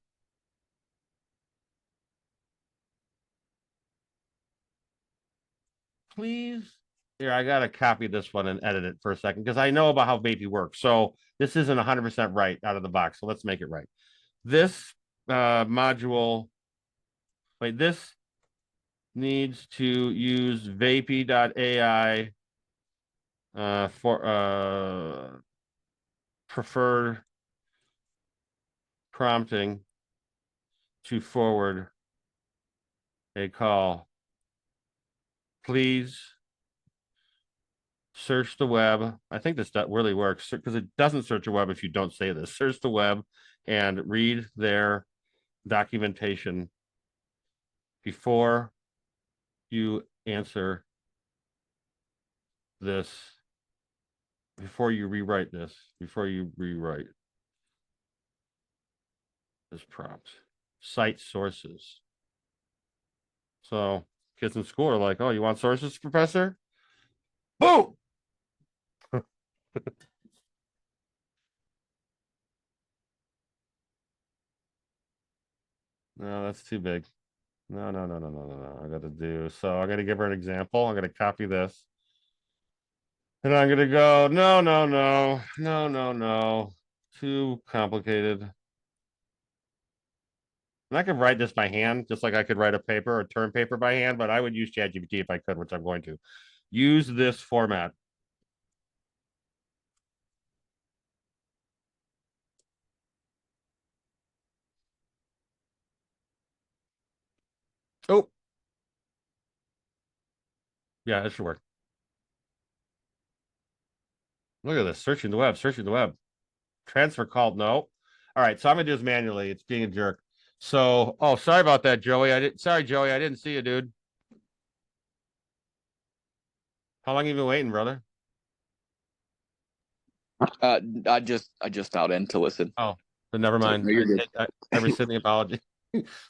please, here, I got to copy this one and edit it for a second because I know about how Vapi works. So this isn't 100% right out of the box. So let's make it right. This module, wait, this needs to use Vapi.ai for preferred prompting to forward a call. Please search the web. I think this really works because it doesn't search the web if you don't say this. Search the web and read their documentation before you answer this, before you rewrite this prompt. Cite sources. So kids in school are like, oh, you want sources, professor? Boom! No, that's too big. No. I got to do. So I'm going to give her an example. I'm going to copy this. And I'm going to go, no. Too complicated. And I could write this by hand, just like I could write a paper or term paper by hand, but I would use ChatGPT if I could, which I'm going to. Use this format. Oh. Yeah, it should work. Look at this. Searching the web. Transfer called. No. All right. So I'm going to do this manually. It's being a jerk. So, oh, sorry about that, Joey. Sorry, Joey. I didn't see you, dude. How long have you been waiting, brother? I just dialed in to listen. Oh, but never mind. No, you're good. I rescind the apology.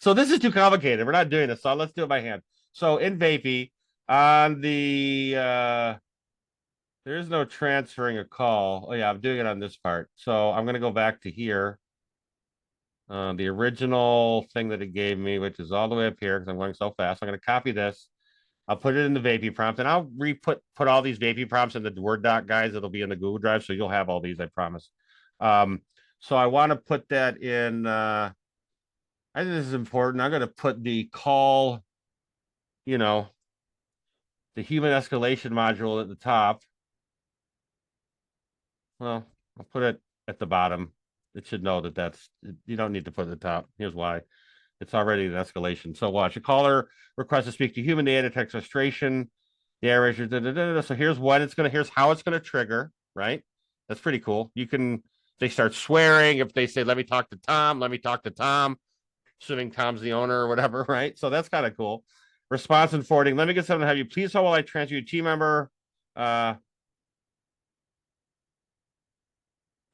So this is too complicated. We're not doing this. So let's do it by hand. So in Vapi, on the there is no transferring a call. Oh yeah, I'm doing it on this part. So I'm gonna go back to here. The original thing that it gave me, which is all the way up here because I'm going so fast. I'm gonna copy this. I'll put it in the Vapi prompt, and I'll put all these Vapi prompts in the Word doc, guys. It'll be in the Google Drive, so you'll have all these, I promise. So I want to put that in. I think this is important. I'm going to put the call, the human escalation module at the top. Well, I'll put it at the bottom. It should know that you don't need to put it at the top. Here's why. It's already an escalation. So watch. A caller requests to speak to human data text frustration. The error. So here's how it's gonna trigger, right? That's pretty cool. They start swearing if they say, let me talk to Tom, assuming Tom's the owner or whatever, right? So that's kind of cool. Response and forwarding. Let me get someone to have you. Please hold while I transfer you a team member.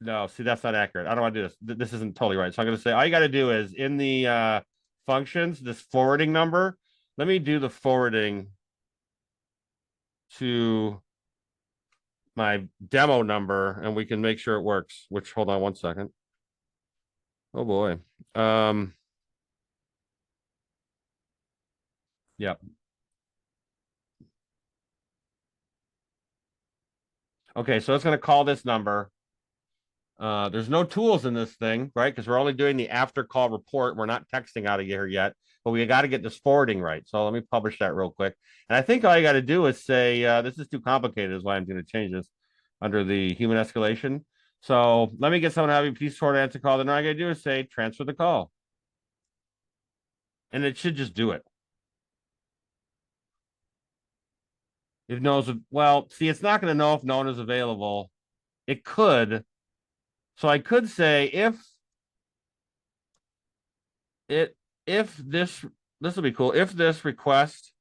No, see, that's not accurate. I don't want to do this. This isn't totally right. So I'm going to say all you got to do is in the functions, this forwarding number. Let me do the forwarding to my demo number, and we can make sure it works. Which, hold on one second. Oh boy. Yep. Okay, so it's going to call this number. There's no tools in this thing, right? Because we're only doing the after call report. We're not texting out of here yet, but we got to get this forwarding right. So let me publish that real quick. And I think all you got to do is say, this is too complicated, is why I'm going to change this under the human escalation. So let me get someone to have you please forward answer call. Then all I got to do is say transfer the call. And it should just do it. It knows, well, see, it's not going to know if no one is available. It could. So I could say if this will be cool. If this request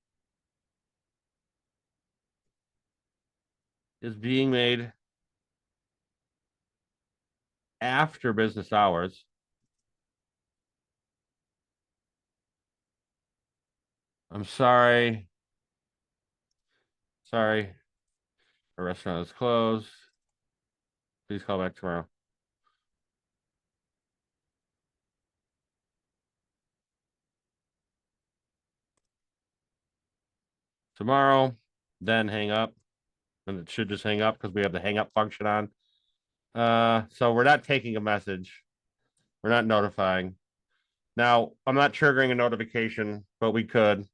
is being made after business hours, I'm sorry. Sorry. The restaurant is closed. Please call back tomorrow. Tomorrow, then hang up. And it should just hang up because we have the hang up function on. So we're not taking a message. We're not notifying. Now, I'm not triggering a notification, but we could.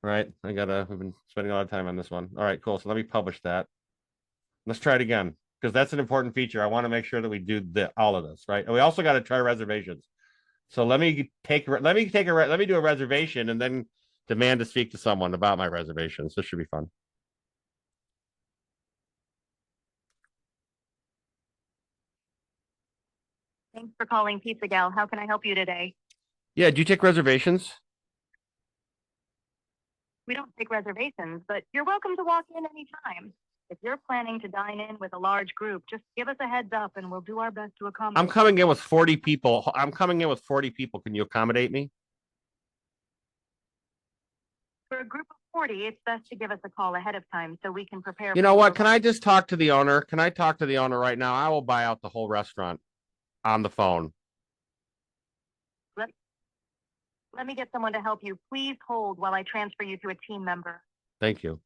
Right? We've been spending a lot of time on this one. All right, cool. So let me publish that. Let's try it again because that's an important feature. I want to make sure that we do all of this, right? And we also got to try reservations. So let me do a reservation and then demand to speak to someone about my reservations. This should be fun. Thanks for calling Pizza Gal. How can I help you today? Yeah, do you take reservations? We don't take reservations, but you're welcome to walk in anytime. If you're planning to dine in with a large group, just give us a heads up and we'll do our best to accommodate. I'm coming in with 40 people. Can you accommodate me? For a group of 40, it's best to give us a call ahead of time so we can prepare. You know what? Can I just talk to the owner? Can I talk to the owner right now? I will buy out the whole restaurant on the phone. Let me get someone to help you. Please hold while I transfer you to a team member. Thank you.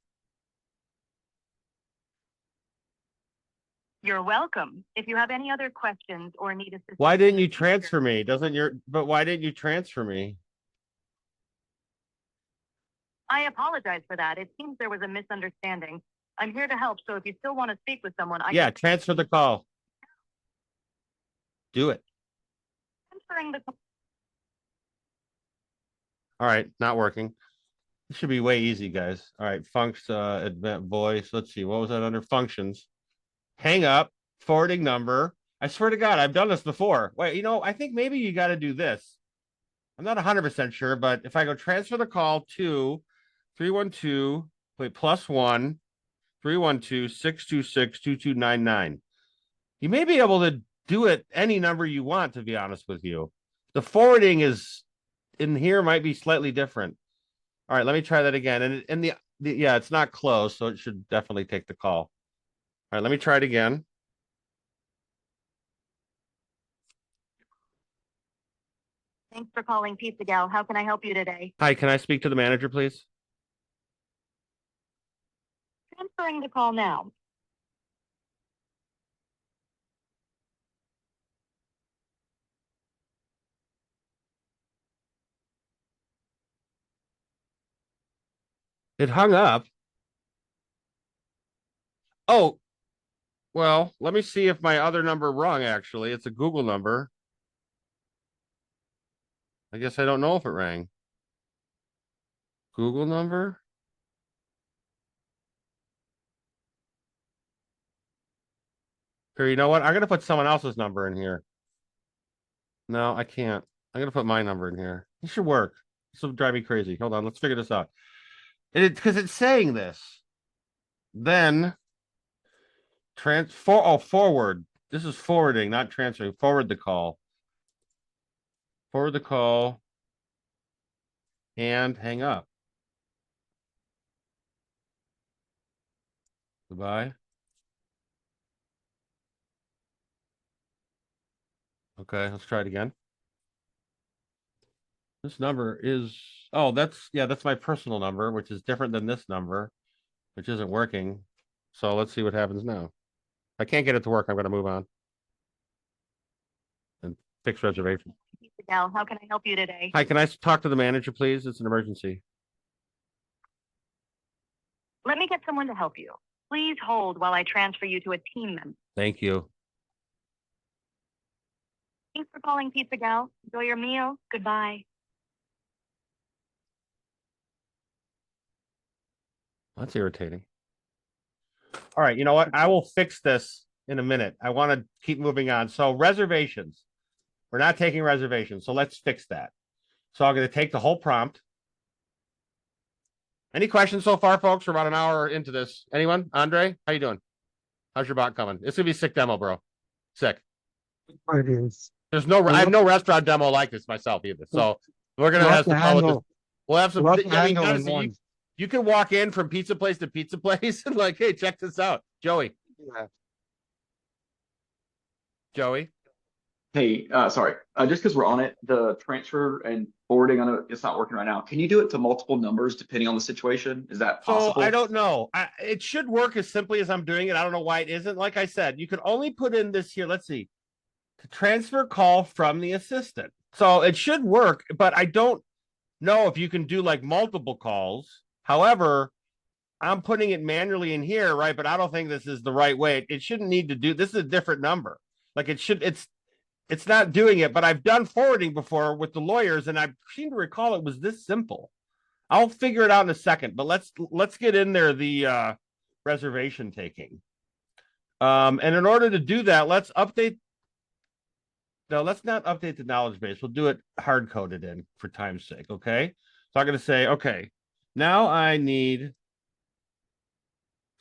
You're welcome. If you have any other questions or need assistance. Why didn't you transfer me? But why didn't you transfer me? I apologize for that. It seems there was a misunderstanding. I'm here to help, so if you still want to speak with someone, Transfer the call. Do it. Transferring the call. All right, not working. This should be way easy, guys. All right, advanced voice. Let's see, what was that under? Functions. Hang up, forwarding number. I swear to God, I've done this before. Wait, I think maybe you got to do this. I'm not 100% sure, but if I go transfer the call to 312, wait, +1 312-626-2299. You may be able to do it any number you want, to be honest with you. The forwarding is in here might be slightly different. All right, let me try that again. And it's not closed, so it should definitely take the call. All right, let me try it again. Thanks for calling Pizza Gal. How can I help you today? Hi, can I speak to the manager, please? Transferring the call now. It hung up. Oh, well, let me see if my other number rung, actually. It's a Google number. I guess I don't know if it rang. Google number? Here, you know what? I'm going to put someone else's number in here. No, I can't. I'm going to put my number in here. This should work. This will drive me crazy. Hold on. Let's figure this out. Because it's saying this. Then forward. This is forwarding, not transferring. Forward the call. Forward the call. And hang up. Goodbye. Okay, let's try it again. This number is, that's my personal number, which is different than this number, which isn't working. So let's see what happens now. If I can't get it to work, I'm going to move on and fix reservation. Gal, how can I help you today? Hi, can I talk to the manager, please? It's an emergency. Let me get someone to help you. Please hold while I transfer you to a team member. Thank you. Thanks for calling Pizza Gal. Enjoy your meal. Goodbye. That's irritating. All right, you know what? I will fix this in a minute. I want to keep moving on. So reservations. We're not taking reservations, so let's fix that. So I'm going to take the whole prompt. Any questions so far, folks? We're about an hour into this. Anyone? Andre, how you doing? How's your bot coming? It's going to be a sick demo, bro. Sick. It is. I have no restaurant demo like this myself either. So we're going to have some fun with this. We'll have some. Honestly, you can walk in from pizza place to pizza place and like, hey, check this out. Joey. Yeah. Joey. Hey, sorry. Just because we're on it, the transfer and forwarding, I know it's not working right now. Can you do it to multiple numbers depending on the situation? Is that possible? So I don't know. It should work as simply as I'm doing it. I don't know why it isn't. Like I said, you can only put in this here. Let's see. To transfer call from the assistant. So it should work, but I don't know if you can do like multiple calls. However, I'm putting it manually in here, right? But I don't think this is the right way. It shouldn't need to do. This is a different number. Like it's not doing it, but I've done forwarding before with the lawyers, and I seem to recall it was this simple. I'll figure it out in a second, but let's get in there the reservation taking. And in order to do that, let's update. No, let's not update the knowledge base. We'll do it hard coded in for time's sake. Okay. So I'm going to say, okay, now I need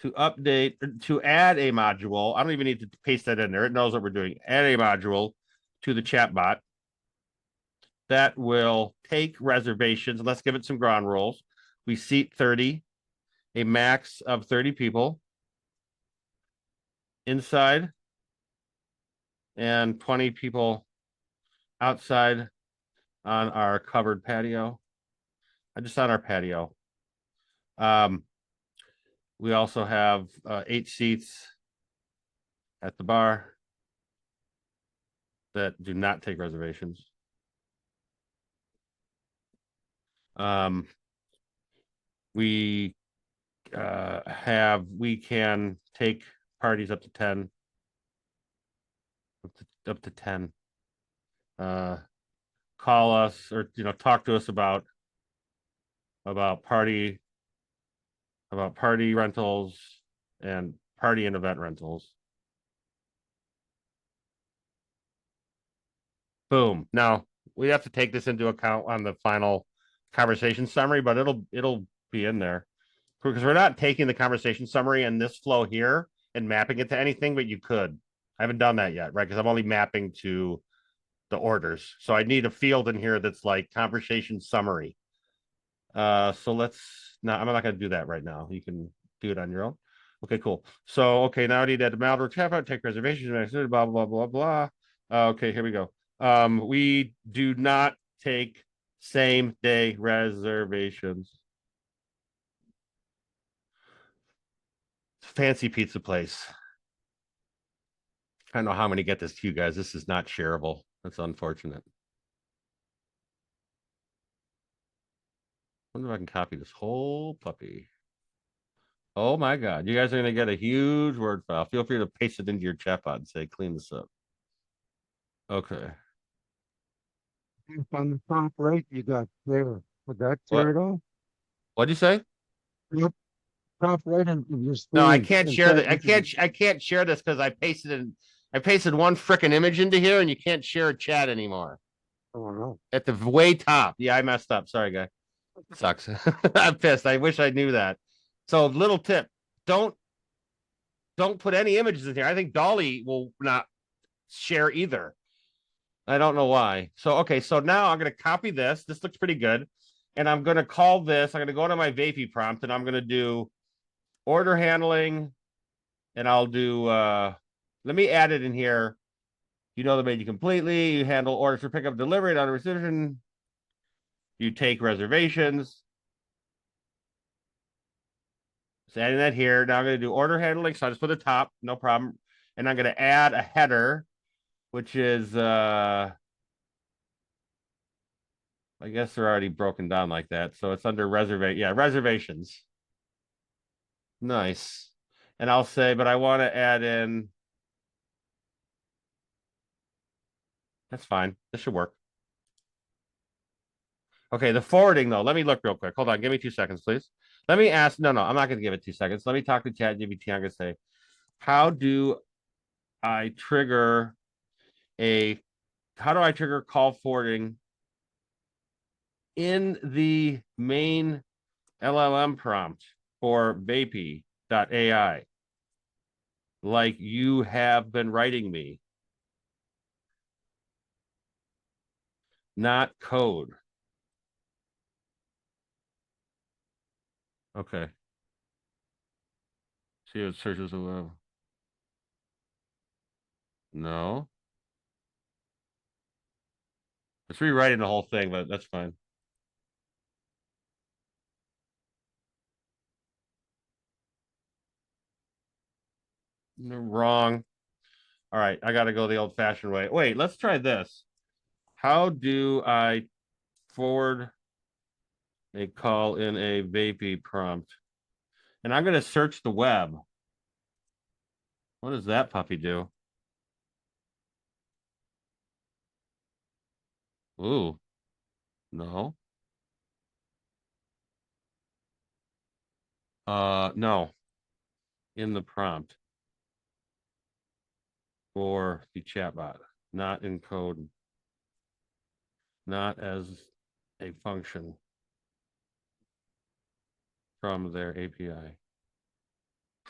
to add a module. I don't even need to paste that in there. It knows what we're doing. Add a module to the chat bot that will take reservations. And let's give it some ground rules. We seat 30, a max of 30 people inside, and 20 people outside on our covered patio. Just on our patio. We also have 8 seats at the bar that do not take reservations. We can take parties up to 10. Up to 10. Call us or talk to us about party rentals and party and event rentals. Boom. Now we have to take this into account on the final conversation summary, but it'll be in there because we're not taking the conversation summary and this flow here and mapping it to anything, but you could. I haven't done that yet, right? Because I'm only mapping to the orders. So I need a field in here that's like conversation summary. So I'm not going to do that right now. You can do it on your own. Okay, cool. So, okay, now I need to add the Malware chat out, take reservations, blah, blah, blah, blah. Okay, here we go. We do not take same day reservations. Fancy pizza place. I don't know how I'm going to get this to you guys. This is not shareable. That's unfortunate. I wonder if I can copy this whole puppy. Oh my God. You guys are going to get a huge Word file. Feel free to paste it into your chat bot and say, clean this up. Okay. On the top right, you got there. Would that tear it off? What'd you say? Yep. Top right and your screen. No, I can't share that. I can't share this because I pasted one freaking image into here and you can't share a chat anymore. Oh no. At the way top. Yeah, I messed up. Sorry, guy. Sucks. I'm pissed. I wish I knew that. So little tip, don't put any images in here. I think Dolly will not share either. I don't know why. So, okay. So now I'm going to copy this. This looks pretty good. And I'm going to call this, I'm going to go to my Vapi prompt and I'm going to do order handling. And I'll do, let me add it in here. You know the menu completely. You handle orders for pickup, delivery, on a reception. You take reservations. So adding that here. Now I'm going to do order handling. So I just put the top, no problem. And I'm going to add a header, which is, I guess they're already broken down like that. So it's under reservation. Yeah, reservations. Nice. And I'll say, but I want to add in. That's fine. This should work. Okay, the forwarding though. Let me look real quick. Hold on. Give me 2 seconds, please. Let me ask. No, I'm not going to give it 2 seconds. Let me talk to ChatGPT. I'm going to say, how do I trigger call forwarding in the main LLM prompt for Vapi.ai? Like you have been writing me. Not code. Okay. See it searches the web. No. It's rewriting the whole thing, but that's fine. No, wrong. All right, I got to go the old-fashioned way. Wait, let's try this. How do I forward a call in a Vapi prompt? And I'm going to search the web. What does that puppy do? Ooh, no. No. In the prompt for the chatbot, not in code, not as a function from their API.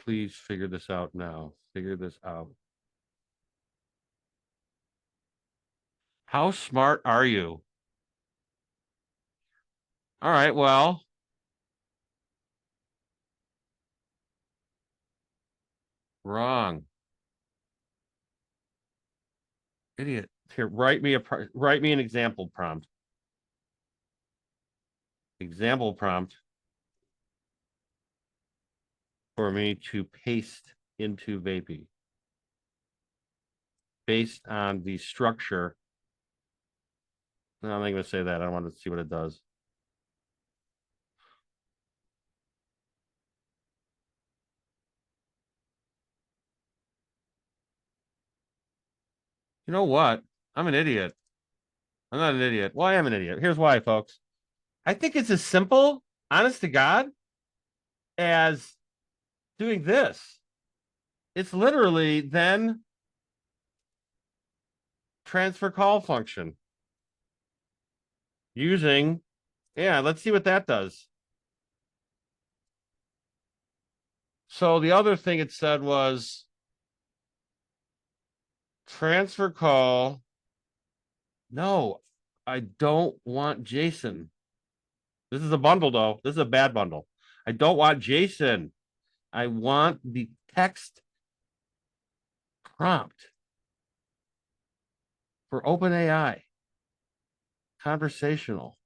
Please figure this out now. Figure this out. How smart are you? All right, well. Wrong. Idiot. Here, write me an example prompt. Example prompt for me to paste into Vapi based on the structure. No, I'm not going to say that. I want to see what it does. You know what? I'm an idiot. I'm not an idiot. Well, I am an idiot. Here's why, folks. I think it's as simple, honest to God, as doing this. It's literally then transfer call function using, yeah, let's see what that does. So the other thing it said was transfer call. No, I don't want Jason. This is a bundle, though. This is a bad bundle. I don't want Jason. I want the text prompt for OpenAI. Conversational.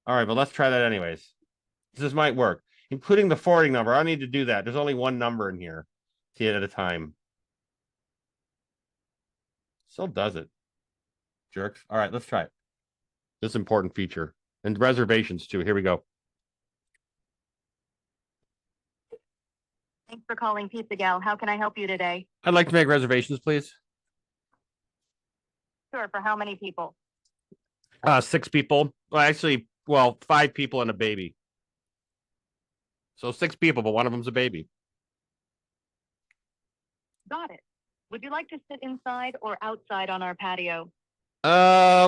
All right, but let's try that anyways. This might work, including the forwarding number. I need to do that. There's only one number in here. See it at a time. Still does it. Jerks. All right, let's try it. This important feature. And reservations too. Here we go. Thanks for calling Pizza Gal. How can I help you today? I'd like to make reservations, please. Sure, for how many people? 6 people. Well, actually, 5 people and a baby. So 6 people, but one of them's a baby. Got it. Would you like to sit inside or outside on our patio?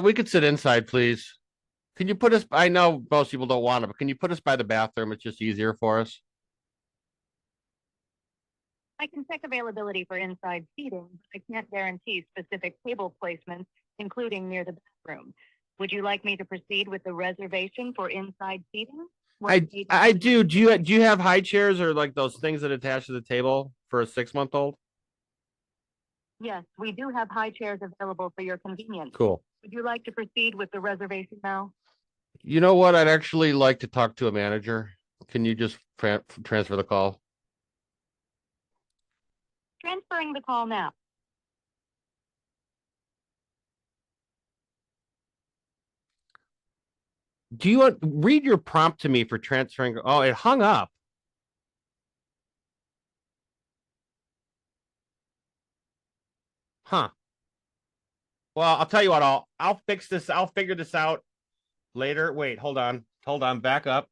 We could sit inside, please. Can you put us? I know most people don't want it, but can you put us by the bathroom? It's just easier for us. I can check availability for inside seating, but I can't guarantee specific table placements, including near the bathroom. Would you like me to proceed with the reservation for inside seating? I do. Do you have high chairs or like those things that attach to the table for a 6-month-old? Yes, we do have high chairs available for your convenience. Cool. Would you like to proceed with the reservation now? You know what? I'd actually like to talk to a manager. Can you just transfer the call? Transferring the call now. Do you want read your prompt to me for transferring? Oh, it hung up. Huh. Well, I'll tell you what, I'll fix this. I'll figure this out later. Wait, hold on. Hold on, back up.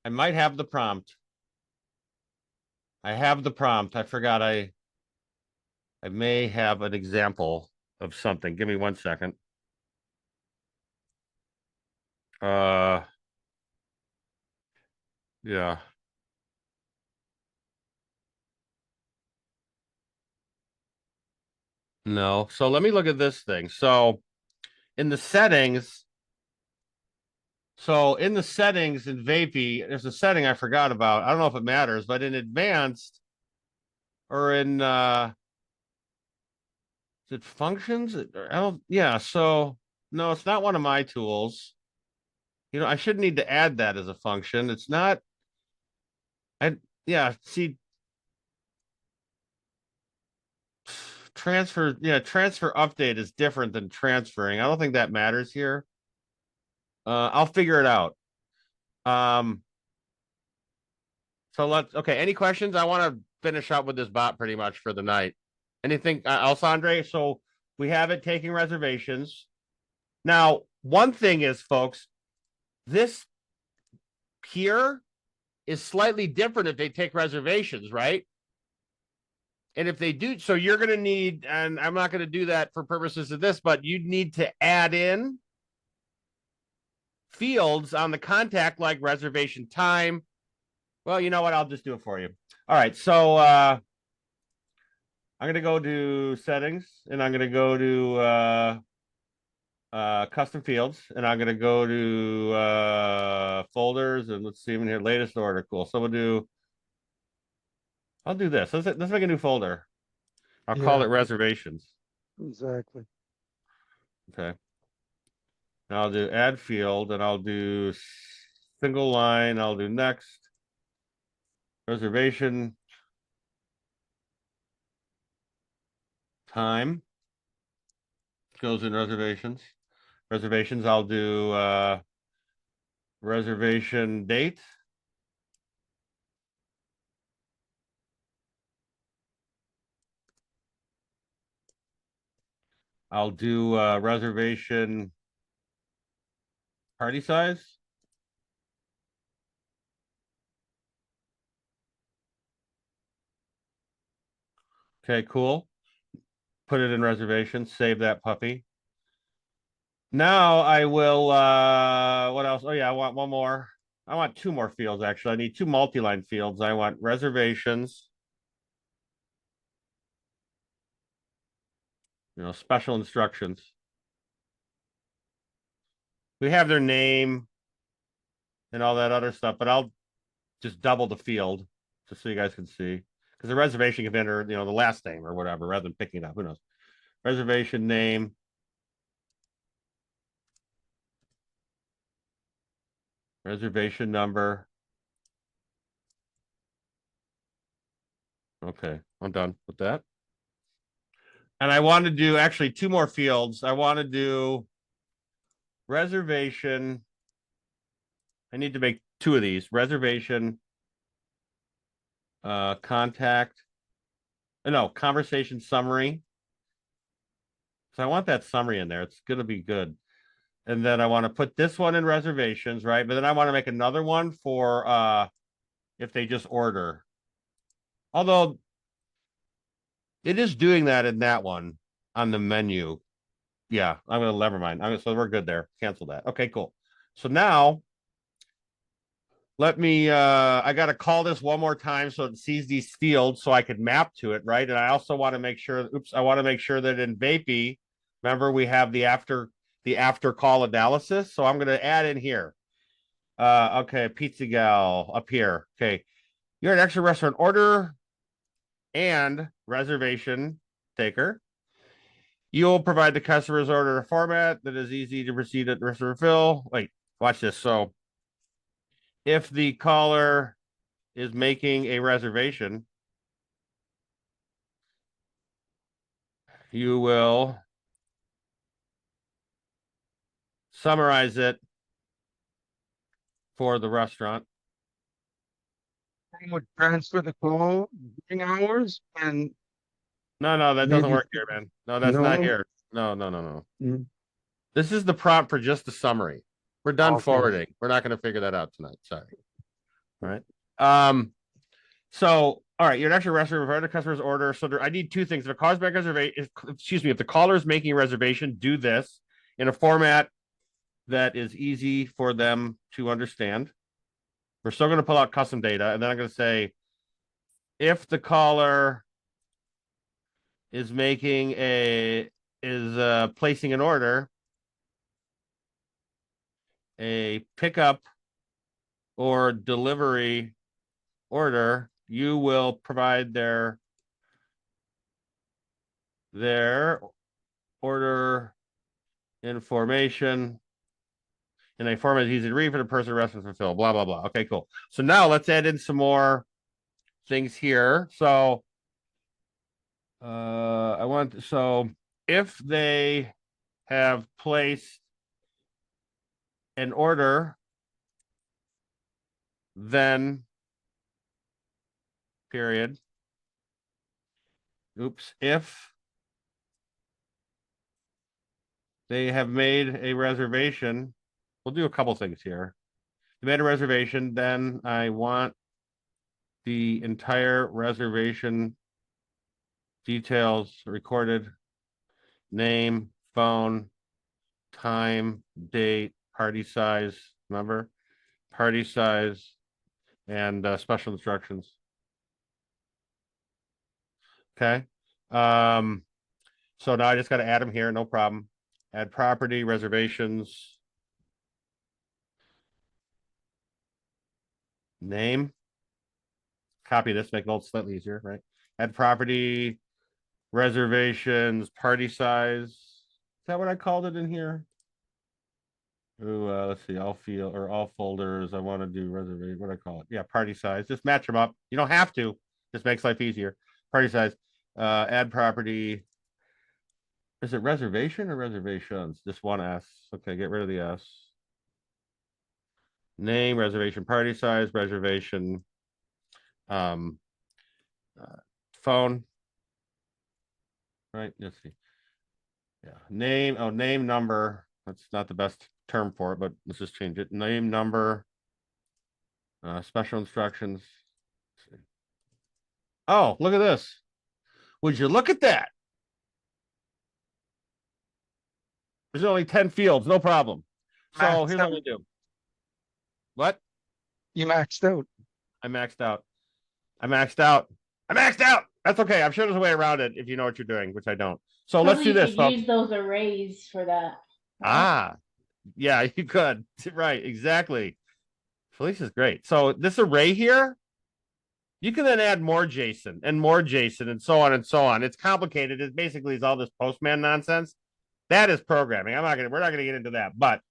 I might have the prompt. I have the prompt. I forgot I may have an example of something. Give me 1 second. Yeah. No. So let me look at this thing. So in the settings, in Vapi, there's a setting I forgot about. I don't know if it matters, but in advanced or in is it functions? I don't, yeah, so no, it's not one of my tools. You know, I shouldn't need to add that as a function. It's not, yeah, see, transfer update is different than transferring. I don't think that matters here. I'll figure it out. So okay, any questions? I want to finish up with this bot pretty much for the night. Anything else, Andre? So we have it taking reservations. Now, one thing is, folks, this here is slightly different if they take reservations, right? And if they do, so you're going to need, and I'm not going to do that for purposes of this, but you need to add in fields on the contact like reservation time. Well, you know what? I'll just do it for you. All right. So I'm going to go to settings and I'm going to go to custom fields and I'm going to go to folders and let's see even here, latest order. Cool. So I'll do this. Let's make a new folder. I'll call Yeah. it reservations. Exactly. Okay. Now I'll do add field and I'll do single line. I'll do next. Reservation time goes in reservations. Reservations, I'll do reservation date. I'll do reservation party size. Okay, cool. Put it in reservations, save that puppy. Now I will, what else? Oh yeah, I want one more. I want 2 more fields, actually. I need 2 multi-line fields. I want reservations. You know, special instructions. We have their name and all that other stuff, but I'll just double the field just so you guys can see. Because the reservation can enter, you know, the last name or whatever, rather than picking it up. Who knows? Reservation name. Reservation number. Okay, I'm done with that. And I want to do actually 2 more fields. I want to do reservation. I need to make 2 of these. Reservation, contact. No, conversation summary. So I want that summary in there. It's going to be good. And then I want to put this one in reservations, right? But then I want to make another one for if they just order. Although it is doing that in that one on the menu. Yeah, I'm gonna never mind. So we're good there. Cancel that. Okay, cool. So now let me, I got to call this one more time so it sees these fields so I could map to it, right? And I also want to make sure, I want to make sure that in Vapi, remember we have the after call analysis. So I'm going to add in here. Okay, Pizza Gal up here. Okay. You're an extra restaurant order and reservation taker. You'll provide the customer's order a format that is easy to proceed at refill. Wait, watch this. So if the caller is making a reservation, you will summarize it for the restaurant. I would transfer the call during hours and No, that maybe doesn't work here, man. No, that's not no. here. No. Mm, This is the prompt for just the summary. We're done okay. forwarding. We're not going to figure that out tonight. Sorry. All right. So, all right, your extra restaurant provide the customer's order. So I need two things. If a callback reservation, if the caller is making a reservation, do this in a format that is easy for them to understand. We're still going to pull out custom data, and then I'm going to say, if the caller is placing an order, a pickup or delivery order, you will provide their order information in a format easy to read for the person restaurant fulfill. Blah blah blah. Okay, cool. So now let's add in some more things here. So if they have placed an order, then period. If they have made a reservation, we'll do a couple things here. They made a reservation, then I want the entire reservation details recorded: name, phone, time, date, party size, remember? Party size, and special instructions. Okay. So now I just got to add them here, no problem. Add property, reservations, name. Copy this, make it slightly easier, right? Add property, reservations, party size. Is that what I called it in here? Ooh, let's see, all folders. I want to do reservation. What do I call it? Yeah, party size. Just match them up. You don't have to. Just makes life easier. Party size. Add property. Is it reservation or reservations? Just one S. Okay, get rid of the S. Name, reservation, party size, reservation, phone. Right. Let's see. Yeah. Name. Oh, name, number. That's not the best term for it, but let's just change it. Name, number, special instructions. Oh, look at this. Would you look at that? There's only 10 fields, no problem. So here's what I'm gonna do. What? You maxed out. I maxed out. I maxed out. I maxed out. That's okay. I'm sure there's a way around it if you know what you're doing, which I don't. So let's do this, folks. Use those arrays for that. Ah, yeah, you could. Right, exactly. Felicia's great. So this array here, you can then add more JSON and so on and so on. It's complicated. It basically is all this Postman nonsense. That is programming. We're not gonna get into that, but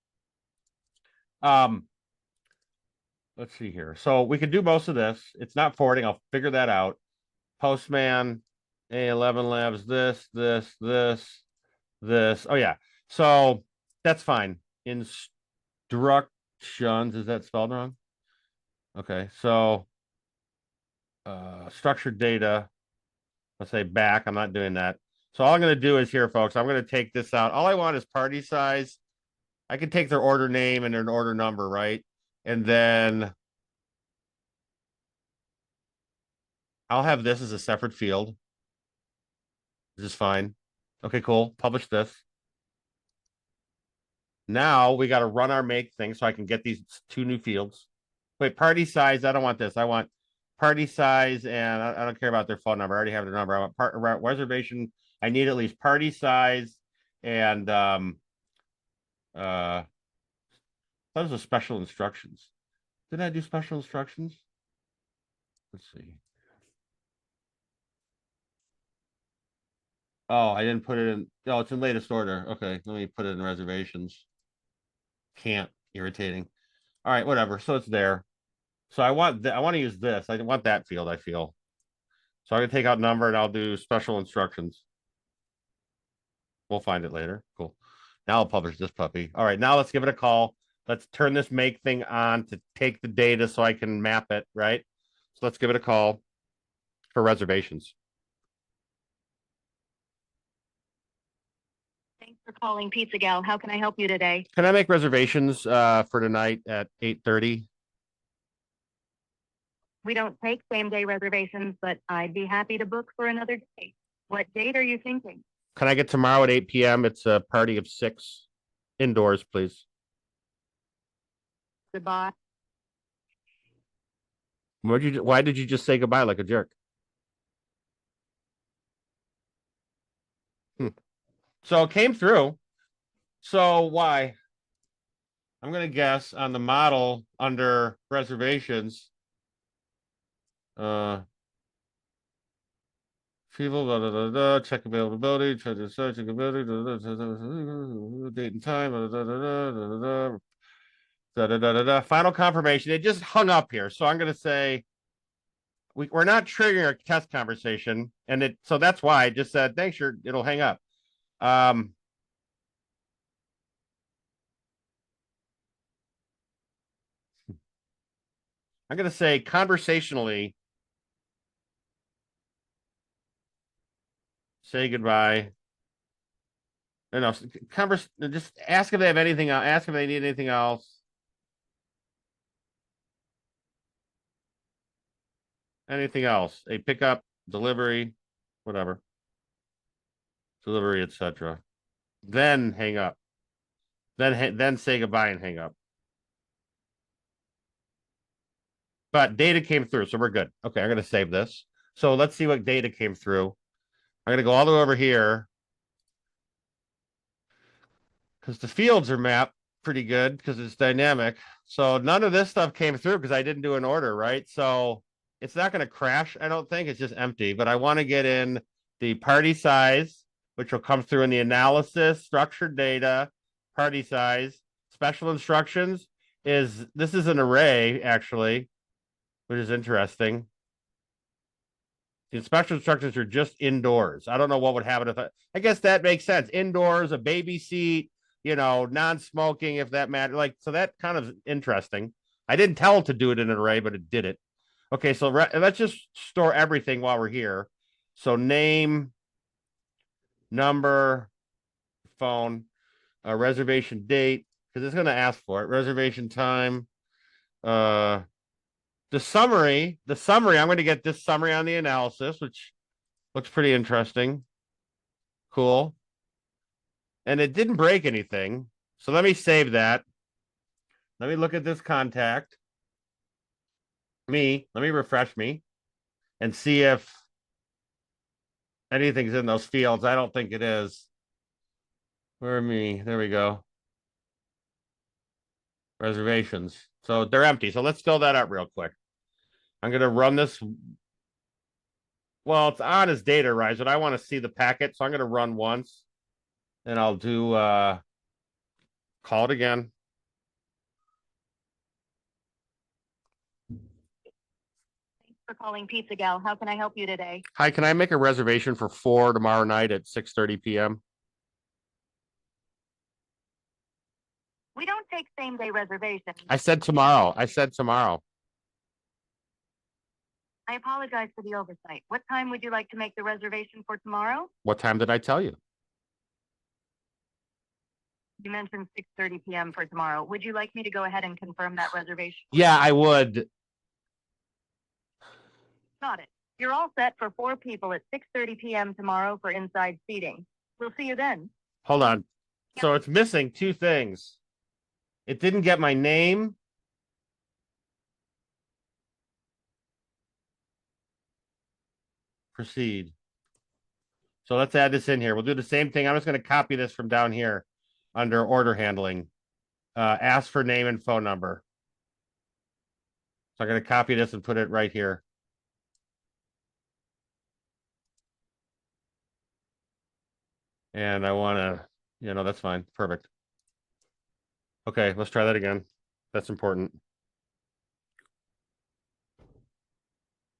let's see here. So we could do most of this. It's not forwarding. I'll figure that out. Postman, A11 Labs, this. Oh yeah. So that's fine. Instructions, is that spelled wrong? Okay, so structured data, let's say back. I'm not doing that. So all I'm going to do is here, folks, I'm going to take this out. All I want is party size. I can take their order name and their order number, right? And then I'll have this as a separate field. This is fine. Okay, cool. Publish this. Now we got to run our make thing so I can get these 2 new fields. Wait, party size. I don't want this. I want party size, and I don't care about their phone number. I already have their number. I want reservation. I need at least party size and those are special instructions. Did I do special instructions? Let's see. Oh, I didn't put it in. Oh, it's in latest order. Okay, let me put it in reservations. Can't. Irritating. All right, whatever. So it's there. So I want to use this. I want that field, I feel. So I'm gonna take out number and I'll do special instructions. We'll find it later. Cool. Now I'll publish this puppy. All right, now let's give it a call. Let's turn this make thing on to take the data so I can map it, right? So let's give it a call for reservations. Thanks for calling Pizza Gal. How can I help you today? Can I make reservations for tonight at 8:30? We don't take same day reservations, but I'd be happy to book for another day. What date are you thinking? Can I get tomorrow at 8 p.m.? It's a party of 6 indoors, please. Goodbye. Why did you just say goodbye like a jerk? So it came through. So why? I'm gonna guess on the model under reservations. People, check availability, check the search ability, date and time, final confirmation. It just hung up here. So I'm gonna say we're not triggering a test conversation, and so that's why I just said thanks. It'll hang up. I'm gonna say conversationally. Say goodbye. No, just ask if they have anything else. Ask if they need anything else. Anything else? A pickup, delivery, whatever. Delivery, etc. Then hang up. Then say goodbye and hang up. But data came through, so we're good. Okay, I'm gonna save this. So let's see what data came through. I'm gonna go all the way over here because the fields are mapped pretty good because it's dynamic. So none of this stuff came through because I didn't do an order, right? So it's not going to crash, I don't think. It's just empty. But I want to get in the party size, which will come through in the analysis, structured data, party size, special instructions. This is an array, actually, which is interesting. The special instructions are just indoors. I don't know what would happen if I guess that makes sense. Indoors, a baby seat, non-smoking, if that matters. Like, so that kind of interesting. I didn't tell it to do it in an array, but it did it. Okay, so let's just store everything while we're here. So name, number, phone, reservation date, because it's going to ask for it. Reservation time, the summary, I'm going to get this summary on the analysis, which looks pretty interesting. Cool. And it didn't break anything. So let me save that. Let me look at this contact. Let me refresh me and see if anything's in those fields. I don't think it is. Where are me? There we go. Reservations. So they're empty. So let's fill that up real quick. I'm going to run this. Well, it's on as data, right? But I want to see the packet. So I'm going to run once and I'll do call it again. Thanks for calling Pizza Gal. How can I help you today? Hi, can I make a reservation for 4 tomorrow night at 6:30 p.m.? We don't take same day reservations. I said tomorrow. I apologize for the oversight. What time would you like to make the reservation for tomorrow? What time did I tell you? You mentioned 6:30 p.m. for tomorrow. Would you like me to go ahead and confirm that reservation? Yeah, I would. Got it. You're all set for 4 people at 6:30 p.m. tomorrow for inside seating. We'll see you then. Hold on. So it's missing 2 things. It didn't get my name. Proceed. So let's add this in here. We'll do the same thing. I'm just going to copy this from down here under order handling. Ask for name and phone number. So I'm going to copy this and put it right here. And I want to, that's fine. Perfect. Okay, let's try that again. That's important.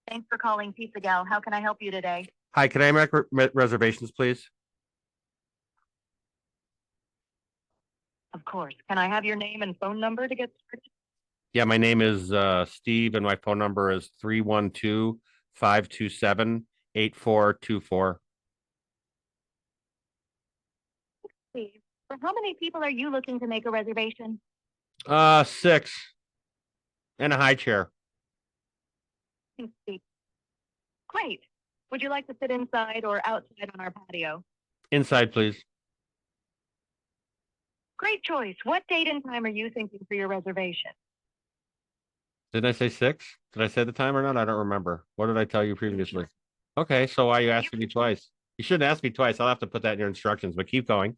Thanks for calling Pizza Gal. How can I help you today? Hi, can I make reservations, please? Of course. Can I have your name and phone number to get started? Yeah, my name is Steve, and my phone number is 312-527-8424. Steve, for how many people are you looking to make a reservation? 6. And a high chair. Thanks, Steve. Great. Would you like to sit inside or outside on our patio? Inside, please. Great choice. What date and time are you thinking for your reservation? Didn't I say 6? Did I say the time or not? I don't remember. What did I tell you previously? Okay, so why are you asking me twice? You shouldn't ask me twice. I'll have to put that in your instructions, but keep going.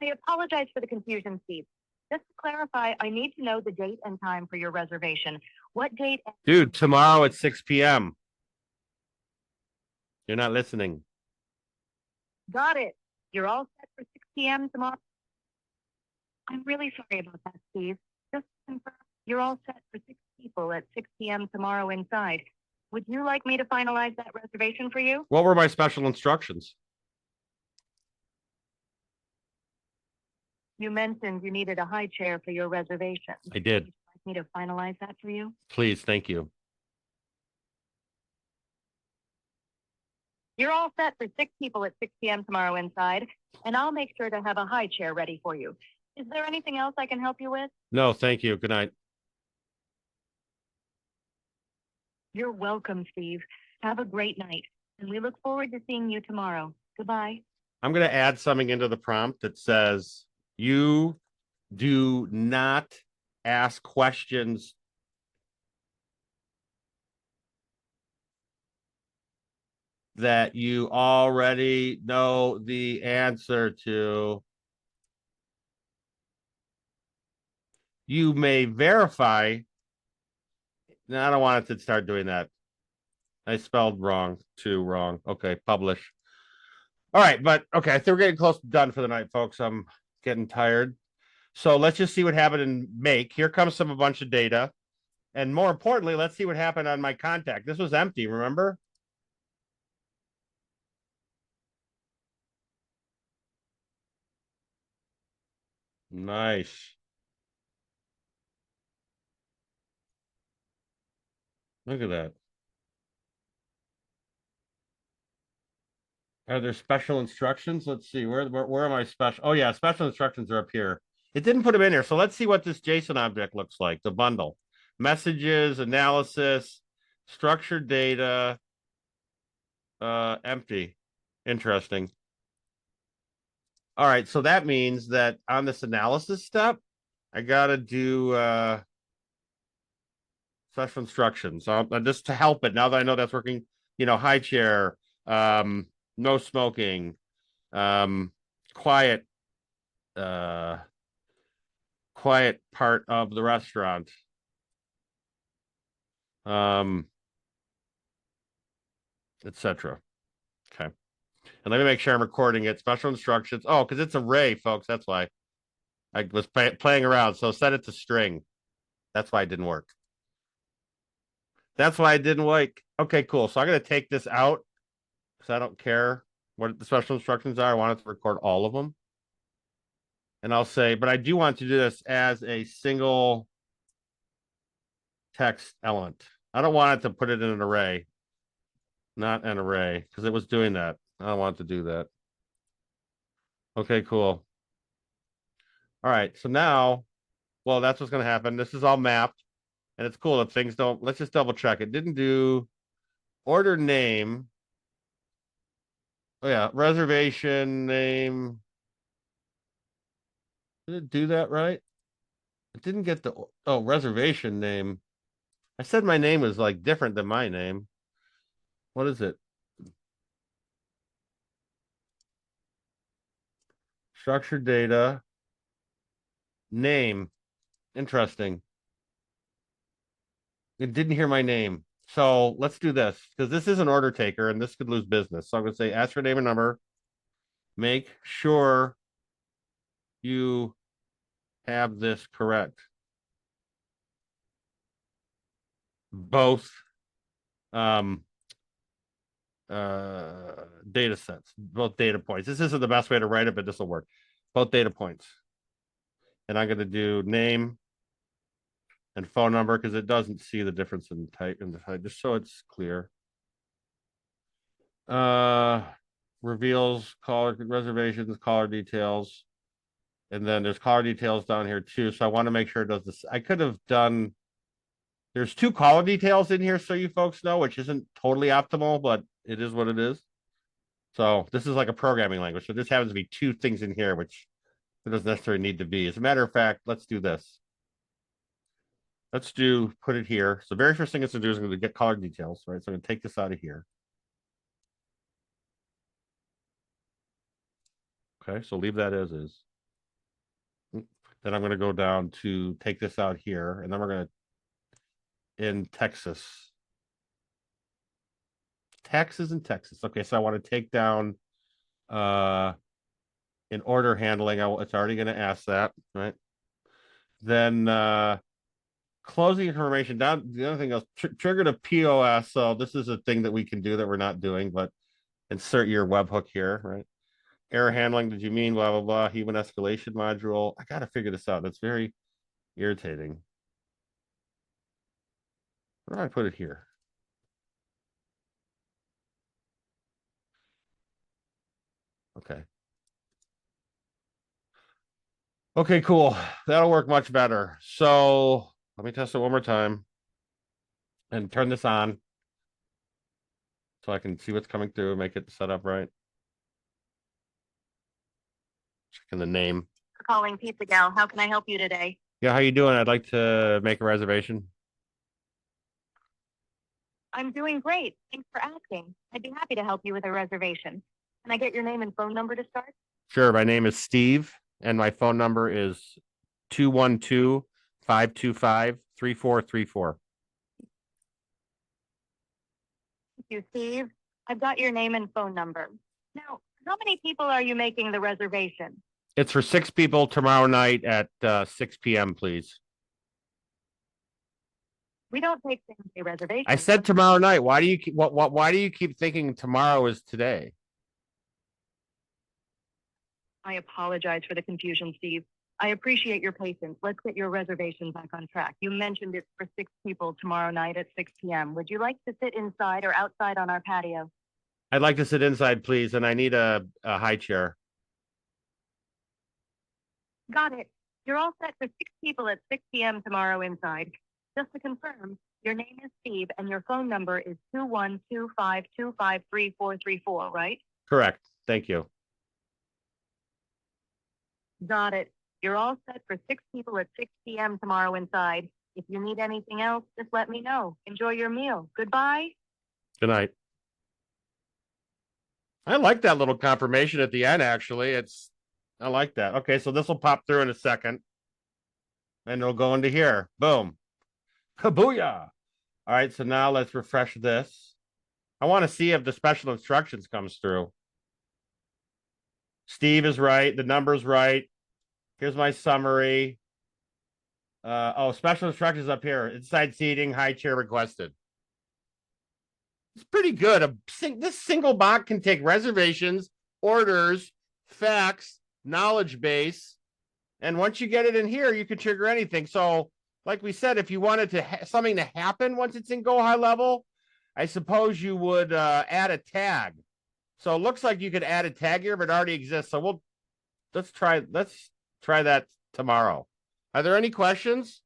I apologize for the confusion, Steve. Just to clarify, I need to know the date and time for your reservation. What date? Dude, tomorrow at 6 p.m. You're not listening. Got it. You're all set for 6 p.m. tomorrow? I'm really sorry about that, Steve. Just to confirm, you're all set for 6 people at 6 p.m. tomorrow inside. Would you like me to finalize that reservation for you? What were my special instructions? You mentioned you needed a high chair for your reservation. I did. Would you like me to finalize that for you? Please, thank you. You're all set for 6 people at 6 p.m. tomorrow inside, and I'll make sure to have a high chair ready for you. Is there anything else I can help you with? No, thank you. Good night. You're welcome, Steve. Have a great night, and we look forward to seeing you tomorrow. Goodbye. I'm going to add something into the prompt that says, you do not ask questions that you already know the answer to. You may verify. No, I don't want it to start doing that. I spelled wrong, too wrong. Okay, publish. All right, but okay, I think we're getting close to done for the night, folks. I'm getting tired. So let's just see what happened in make. Here comes a bunch of data. And more importantly, let's see what happened on my contact. This was empty, remember? Nice. Look at that. Are there special instructions? Let's see. Where are my special? Oh, yeah. Special instructions are up here. It didn't put them in here. So let's see what this JSON object looks like. The bundle. Messages, analysis, structured data, empty. Interesting. All right. So that means that on this analysis step, I got to do special instructions. Just to help it. Now that I know that's working, high chair, no smoking, quiet quiet part of the restaurant, etc. Okay, and let me make sure I'm recording it. Special instructions. Oh, because it's array, folks. That's why I was playing around. So set it to string. That's why it didn't work. That's why it didn't work. Okay, cool. So I'm gonna take this out because I don't care what the special instructions are. I want it to record all of them. And I'll say, but I do want to do this as a single text element. I don't want it to put it in an array, not an array, because it was doing that. I don't want it to do that. Okay, cool. All right, so now, well, that's what's going to happen. This is all mapped, and it's cool if things don't. Let's just double check. It didn't do order name. Oh, yeah, reservation name. Did it do that right? It didn't get the reservation name. I said my name was like different than my name. What is it? Structured data. Name. Interesting. It didn't hear my name. So let's do this because this is an order taker and this could lose business. So I'm going to say ask for name and number. Make sure you have this correct. Both data sets, both data points. This isn't the best way to write it, but this will work. Both data points. And I'm going to do name and phone number because it doesn't see the difference in type and the type, just so it's clear. Reveals caller reservations, caller details. And then there's caller details down here too. So I want to make sure it does this. I could have done, there's 2 caller details in here, so you folks know, which isn't totally optimal, but it is what it is. So this is like a programming language. So this happens to be 2 things in here, which it doesn't necessarily need to be. As a matter of fact, let's do this. Let's put it here. So the very first thing it's going to do is going to get caller details, right? So I'm going to take this out of here. Okay, so leave that as is. Then I'm going to go down to take this out here, and then we're going to in Texas. Taxes in Texas. Okay, so I want to take down in order handling. It's already going to ask that, right? Then closing information down. The other thing is triggered a POS. So this is a thing that we can do that we're not doing, but insert your webhook here, right? Error handling, did you mean blah, blah, blah, human escalation module. I got to figure this out. That's very irritating. Where do I put it here? Okay. Okay, cool. That'll work much better. So let me test it one more time and turn this on so I can see what's coming through, make it set up right. Checking the name. Calling Pizza Gal. How can I help you today? Yeah, how you doing? I'd like to make a reservation. I'm doing great. Thanks for asking. I'd be happy to help you with a reservation. Can I get your name and phone number to start? Sure. My name is Steve, and my phone number is 212-525-3434. Thank you, Steve. I've got your name and phone number. Now, how many people are you making the reservation? It's for 6 people tomorrow night at 6 p.m., please. We don't take same-day reservations. I said tomorrow night. Why do you keep why do you keep thinking tomorrow is today? I apologize for the confusion, Steve. I appreciate your patience. Let's get your reservation back on track. You mentioned it's for 6 people tomorrow night at 6 p.m. Would you like to sit inside or outside on our patio? I'd like to sit inside, please, and I need a high chair. Got it. You're all set for 6 people at 6 p.m. tomorrow inside. Just to confirm, your name is Steve and your phone number is 212-525-3434, right? Correct. Thank you. Got it. You're all set for 6 people at 6 p.m. tomorrow inside. If you need anything else, just let me know. Enjoy your meal. Goodbye. Good night. I like that little confirmation at the end, actually. I like that. Okay, so this will pop through in a second. And it'll go into here. Boom. Kabooyah. All right, so now let's refresh this. I want to see if the special instructions comes through. Steve is right. The number's right. Here's my summary. Special instructions up here. Inside seating, high chair requested. It's pretty good. This single bot can take reservations, orders, facts, knowledge base, and once you get it in here, you can trigger anything. So, like we said, if you wanted to something to happen once it's in GoHighLevel, I suppose you would add a tag. So it looks like you could add a tag here, but it already exists. So let's try that tomorrow. Are there any questions?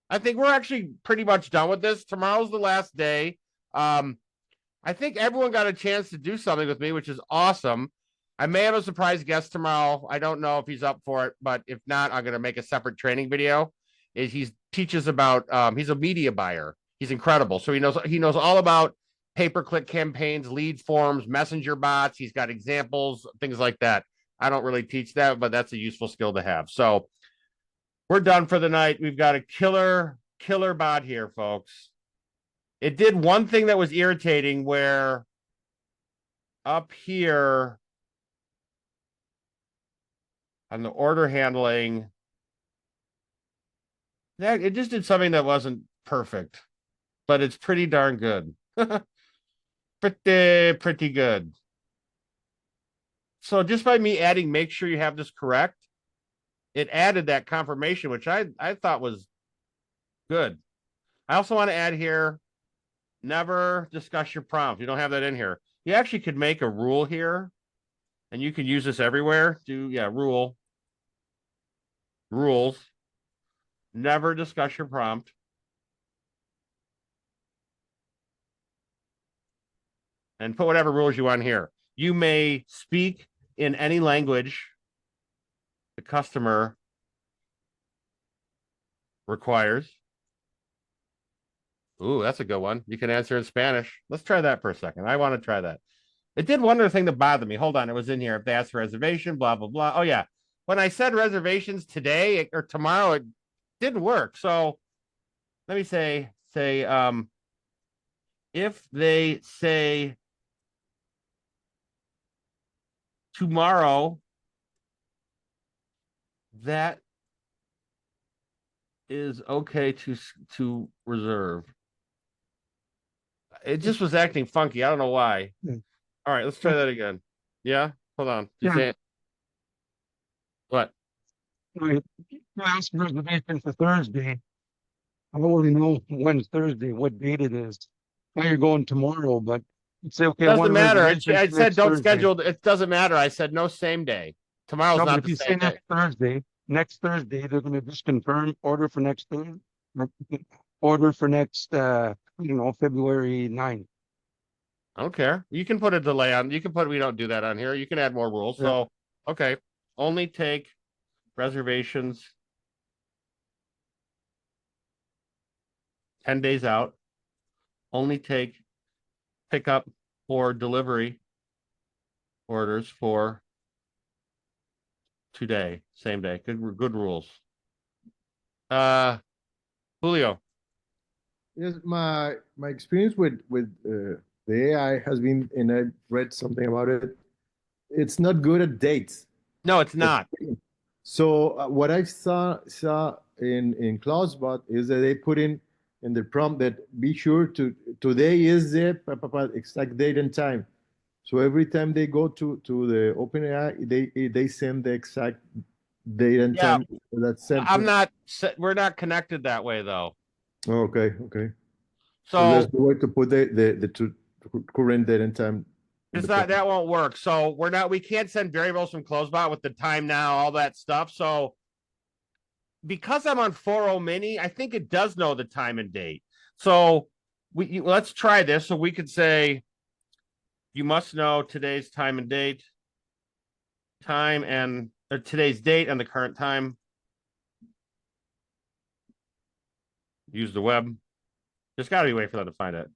I think we're actually pretty much done with this. Tomorrow's the last day. I think everyone got a chance to do something with me, which is awesome. I may have a surprise guest tomorrow. I don't know if he's up for it, but if not, I'm going to make a separate training video. He teaches about, he's a media buyer. He's incredible. So he knows all about pay-per-click campaigns, lead forms, messenger bots. He's got examples, things like that. I don't really teach that, but that's a useful skill to have. So we're done for the night. We've got a killer bot here, folks. It did one thing that was irritating where up here on the order handling, that it just did something that wasn't perfect, but it's pretty darn good. pretty good. So just by me adding, make sure you have this correct, it added that confirmation, which I thought was good. I also want to add here, never discuss your prompt. You don't have that in here. You actually could make a rule here, and you can use this everywhere. Rules. Never discuss your prompt. And put whatever rules you want here. You may speak in any language the customer requires. Ooh, that's a good one. You can answer in Spanish. Let's try that for a second. I want to try that. It did one other thing that bothered me. Hold on. It was in here. If they ask for reservation, blah, blah, blah. Oh, yeah. When I said reservations today or tomorrow, it didn't work. So let me say, if they say tomorrow, that is okay to reserve. It just was acting funky. I don't know why. All right, let's try that again. Yeah, hold on. Yeah. What? I asked reservation for Thursday. I don't really know when's Thursday, what date it is. Now you're going tomorrow, but it's okay. Doesn't matter. I reservation for said next don't Thursday. schedule. It doesn't matter. I said no same day. Tomorrow's No, but not if the you say same day. next Thursday, they're gonna just confirm order for next Thursday. Order for next February 9th. I don't care. You can put a delay on. You can put. We don't do that on here. You can add more rules. Yeah. So okay, only take reservations 10 days out. Only take pickup or delivery orders for today, same day. Good rules. Julio. Yes, my experience with the AI has been, and I read something about it. It's not good at dates. No, it's not. So what I saw in CloudSpot is that they put in the prompt that be sure today is the exact date and time. So every time they go to the OpenAI, they send the exact date and Yeah. time. That's sent. We're not connected that way though. Oh, okay. So there's no way to put the current date and time. it's not, that won't work. So we can't send variables from CloseBot with the time now, all that stuff. So because I'm on 4.0 mini, I think it does know the time and date. So let's try this. So we could say, you must know today's time and date, today's date and the current time. Use the web. There's got to be a way for them to find it.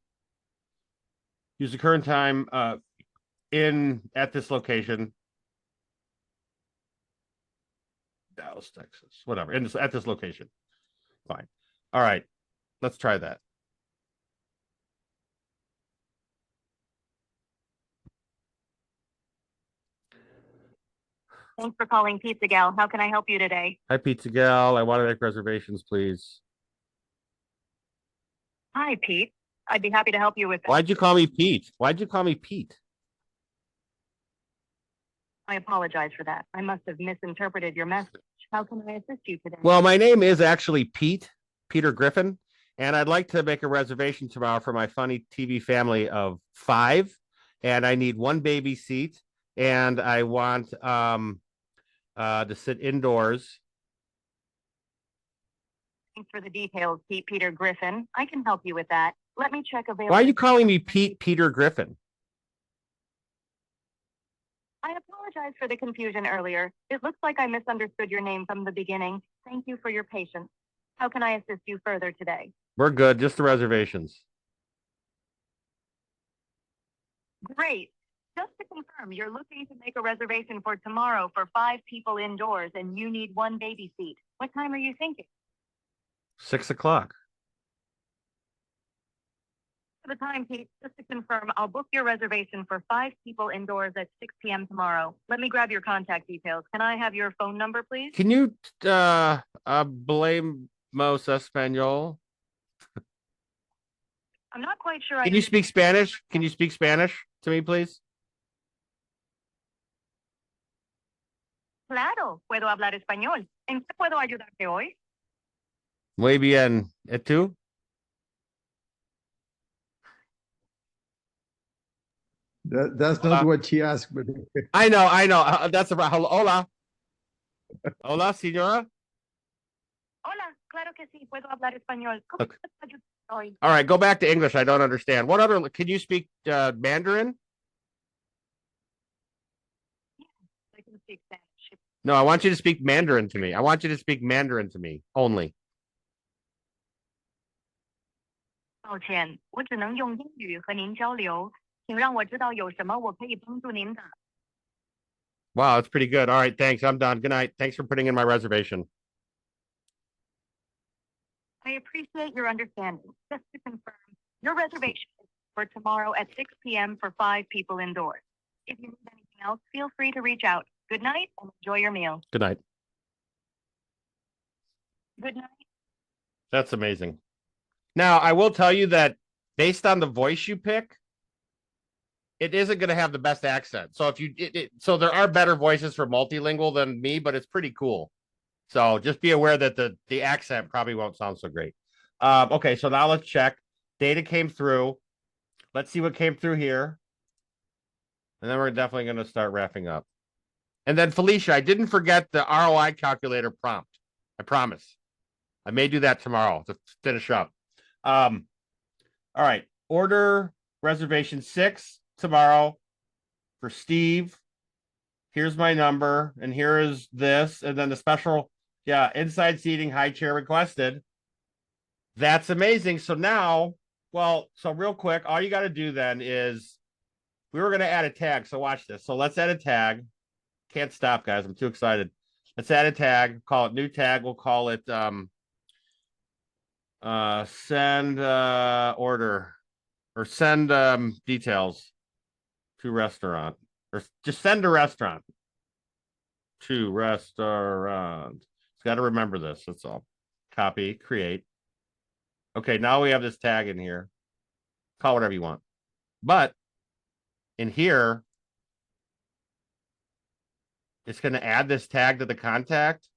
Use the current time at this location. Dallas, Texas, whatever. At this location. Fine. All right. Let's try that. Thanks for calling Pizza Gal. How can I help you today? Hi, Pizza Gal. I want to make reservations, please. Hi, Pete. I'd be happy to help you with that. Why'd you call me Pete? Why'd you call me Pete? I apologize for that. I must have misinterpreted your message. How can I assist you today? Well, my name is actually Peter Griffin, and I'd like to make a reservation tomorrow for my funny TV family of 5, and I need 1 baby seat, and I want to sit indoors. Thanks for the details, Peter Griffin. I can help you with that. Let me check availability. Why are you calling me Peter Griffin? I apologize for the confusion earlier. It looks like I misunderstood your name from the beginning. Thank you for your patience. How can I assist you further today? We're good. Just the reservations. Great. Just to confirm, you're looking to make a reservation for tomorrow for 5 people indoors and you need 1 baby seat. What time are you thinking? 6 o'clock. For the time, Pete, just to confirm, I'll book your reservation for 5 people indoors at 6 p.m. tomorrow. Let me grab your contact details. Can I have your phone number, please? Can you blame Mos Espanol? I'm not quite sure. Can you speak Spanish? Can you speak Spanish to me, please? Claro, puedo hablar español. ¿En qué puedo ayudarte hoy? Muy bien. ¿Y tú? That's not what she asked, but I know. That's about hola. Hola, señora. Hola, claro que sí, puedo hablar español. ¿Cómo Okay. puedo ayudarte hoy? All right, go back to English. I don't understand. What other can you speak Mandarin? I can speak Spanish. No, I want you to speak Mandarin to me. I want you to speak Mandarin to me only. 抱歉，我只能用英语和您交流，请让我知道有什么我可以帮助您的。Wow, that's pretty good. All right, thanks. I'm done. Good night. Thanks for putting in my reservation. I appreciate your understanding. Just to confirm, your reservation is for tomorrow at 6 p.m. for 5 people indoors. If you need anything else, feel free to reach out. Good night and enjoy your meal. Good night. Good night. That's amazing. Now, I will tell you that based on the voice you pick, it isn't going to have the best accent. So if you so there are better voices for multilingual than me, but it's pretty cool. So just be aware that the accent probably won't sound so great. Okay, so now let's check. Data came through. Let's see what came through here. And then we're definitely going to start wrapping up. And then Felicia, I didn't forget the ROI calculator prompt. I promise. I may do that tomorrow to finish up. All right. Order reservation 6 tomorrow for Steve. Here's my number, and here is this, and then the special, inside seating, high chair requested. That's amazing. So now, so real quick, all you got to do then is we were going to add a tag. So watch this. So let's add a tag. Can't stop, guys. I'm too excited. Let's add a tag. Call it new tag. We'll call it send order or send details to restaurant, or just send a restaurant to restaurant. It's got to remember this. That's all. Copy, create. Okay, now we have this tag in here. Call it whatever you want. But in here, it's going to add this tag to the contact.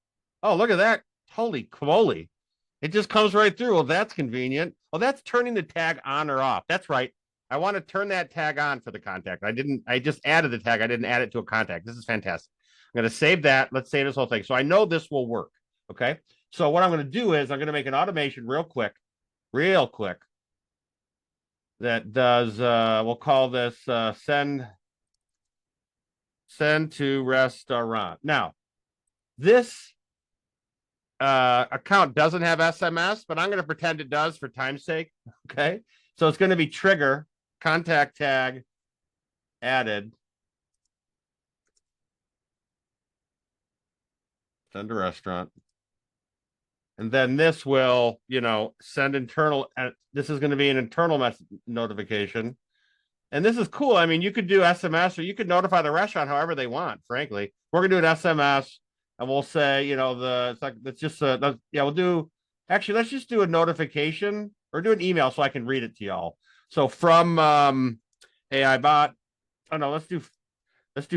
Oh, look at that. Holy moly. It just comes right through. Well, that's convenient. Well, that's turning the tag on or off. That's right. I want to turn that tag on for the contact. I just added the tag. I didn't add it to a contact. This is fantastic. I'm going to save that. Let's save this whole thing. So I know this will work. Okay. So what I'm going to do is I'm going to make an automation real quick, that does, we'll call this send to restaurant. Now, this account doesn't have SMS, but I'm going to pretend it does for time's sake. Okay. So it's going to be trigger contact tag added. Send to restaurant. And then this will, send internal. This is going to be an internal notification. And this is cool. I mean, you could do SMS or you could notify the restaurant however they want, frankly. We're going to do an SMS. And we'll say, let's just, we'll do, actually, let's just do a notification or do an email so I can read it to y'all. So from AI bot, let's do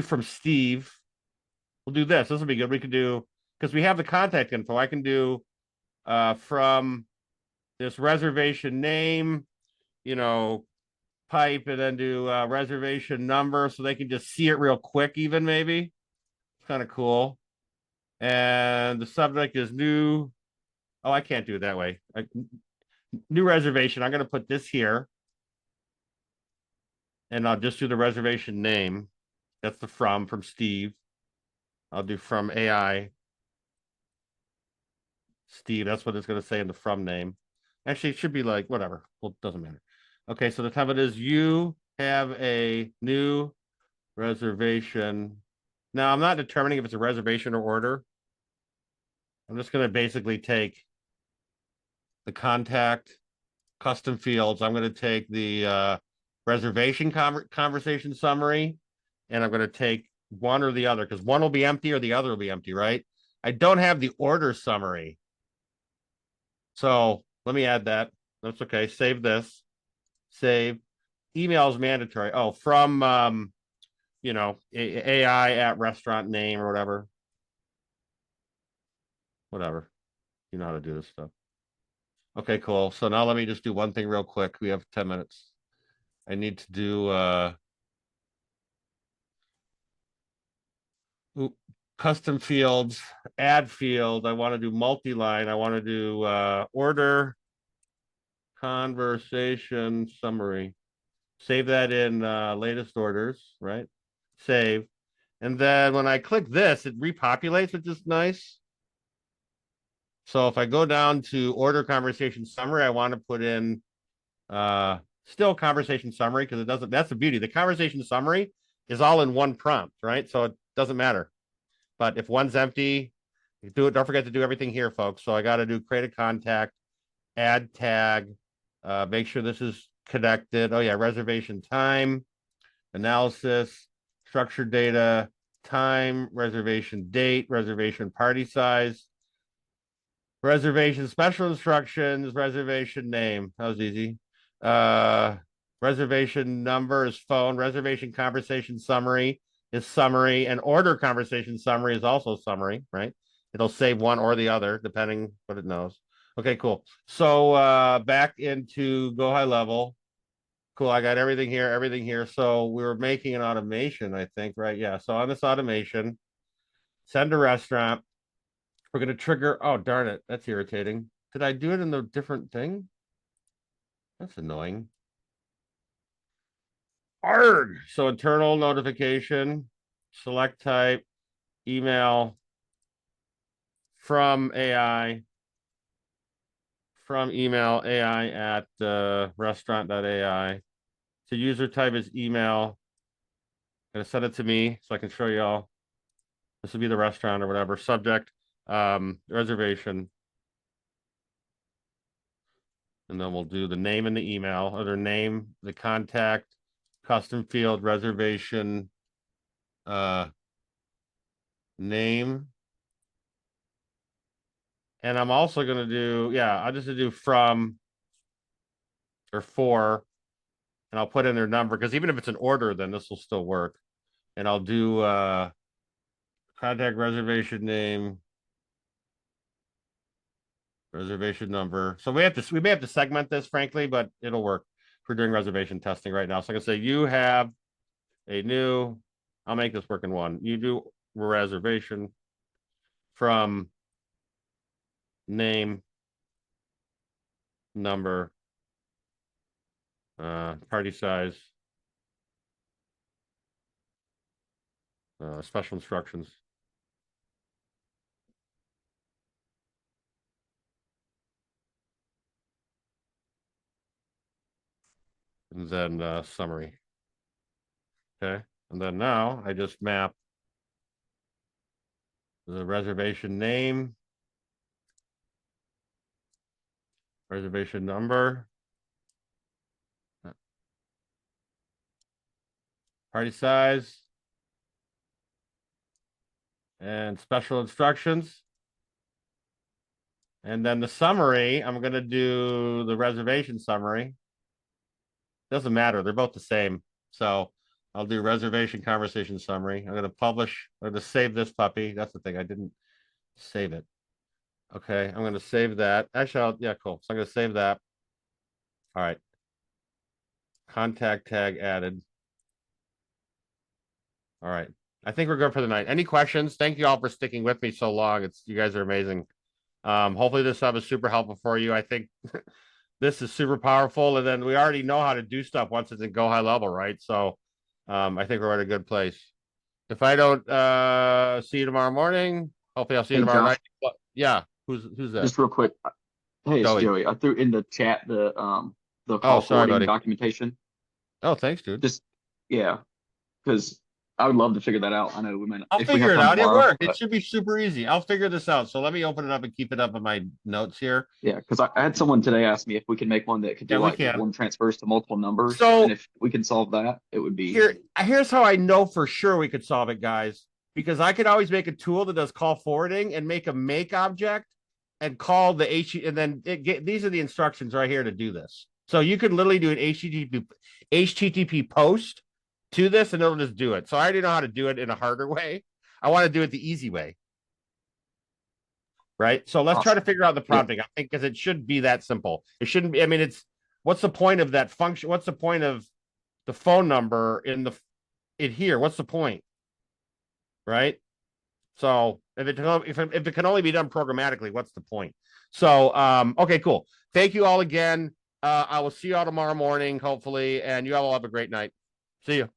from Steve. We'll do this. This will be good. We could do, because we have the contact info. I can do from this reservation name, pipe, and then do reservation number so they can just see it real quick, even maybe. It's kind of cool. And the subject is new. Oh, I can't do it that way. New reservation. I'm going to put this here. And I'll just do the reservation name. That's the from Steve. I'll do from AI. Steve, that's what it's going to say in the from name. Actually, it should be like whatever. Well, it doesn't matter. Okay, so the time it is you have a new reservation. Now, I'm not determining if it's a reservation or order. I'm just going to basically take the contact custom fields. I'm going to take the reservation conversation summary, and I'm going to take one or the other because one will be empty or the other will be empty, right? I don't have the order summary. So let me add that. That's okay. Save this. Save. Email is mandatory. Oh, from AI at restaurant name or whatever. Whatever. You know how to do this stuff. Okay, cool. So now let me just do one thing real quick. We have 10 minutes. I need to do custom fields, add field. I want to do multi-line. I want to do order conversation summary. Save that in latest orders, right? Save. And then when I click this, it repopulates, which is nice. So if I go down to order conversation summary, I want to put in still conversation summary because it doesn't, that's the beauty. The conversation summary is all in one prompt, right? So it doesn't matter. But if one's empty, you do it. Don't forget to do everything here, folks. So I got to do create a contact, add tag, make sure this is connected. Oh yeah, reservation time, analysis, structured data, time, reservation date, reservation party size, reservation special instructions, reservation name. That was easy. Reservation number is phone, reservation conversation summary is summary, and order conversation summary is also summary, right? It'll save one or the other, depending what it knows. Okay, cool. So back into GoHighLevel. Cool, I got everything here. So we were making an automation, I think, right? Yeah, so on this automation, send a restaurant. We're gonna trigger, oh darn it, that's irritating. Did I do it in the different thing? That's annoying. Arg! So internal notification, select type, email from AI, from email AI at restaurant.ai. So user type is email. Gonna send it to me so I can show y'all. This will be the restaurant or whatever. Subject, reservation. And then we'll do the name and the email, or their name, the contact, custom field, reservation, name. And I'm also gonna do, yeah, I'll just do from or for, and I'll put in their number because even if it's an order, then this will still work. And I'll do contact reservation name, reservation number. So we may have to segment this, frankly, but it'll work. We're doing reservation testing right now. So I can say you have a new, I'll make this work in one. You do reservation from name, number, party size, special instructions. And then summary. Okay. And then now I just map the reservation name, reservation number, party size, and special instructions. And then the summary, I'm going to do the reservation summary. Doesn't matter. They're both the same. So I'll do reservation conversation summary. I'm going to publish. I'm going to save this puppy. That's the thing. I didn't save it. Okay. I'm going to save that. Actually, yeah, cool. So I'm going to save that. All right. Contact tag added. All right. I think we're good for the night. Any questions? Thank you all for sticking with me so long. You guys are amazing. Hopefully this stuff is super helpful for you. I think this is super powerful. And then we already know how to do stuff once it's in GoHighLevel, right? So I think we're at a good place. If I don't see you tomorrow morning, hopefully I'll see you Hey, tomorrow Josh. night. Yeah, who's that? Just real quick. Hey, it's Joey. Joey. I threw in the chat the Oh, call sorry, forwarding buddy. documentation. Oh, thanks, dude. Just yeah, because I would love to figure that out. I know we might I'll if we figure have it time out. It tomorrow. worked. It But should be super easy. I'll figure this out. So let me open it up and keep it up in my notes here. yeah, because I had someone today ask me if we can make one that could do Yeah, we like can. one transfers to multiple numbers. So- and if we can solve that, it would be Here's how I know for sure we could solve it, guys. Because I could always make a tool that does call forwarding and make a make object and call the and then these are the instructions right here to do this. So you could literally do an HTTP post to this and it'll just do it. So I already know how to do it in a harder way. I want to do it the easy way. Right. So let's try to figure out the prompting. I think because it should be that simple. It shouldn't be. I mean, what's the point of that function? What's the point of the phone number in here? What's the point? Right. So if it can only be done programmatically, what's the point? So okay, cool. Thank you all again. I will see you all tomorrow morning, hopefully, and you all will have a great night. See you.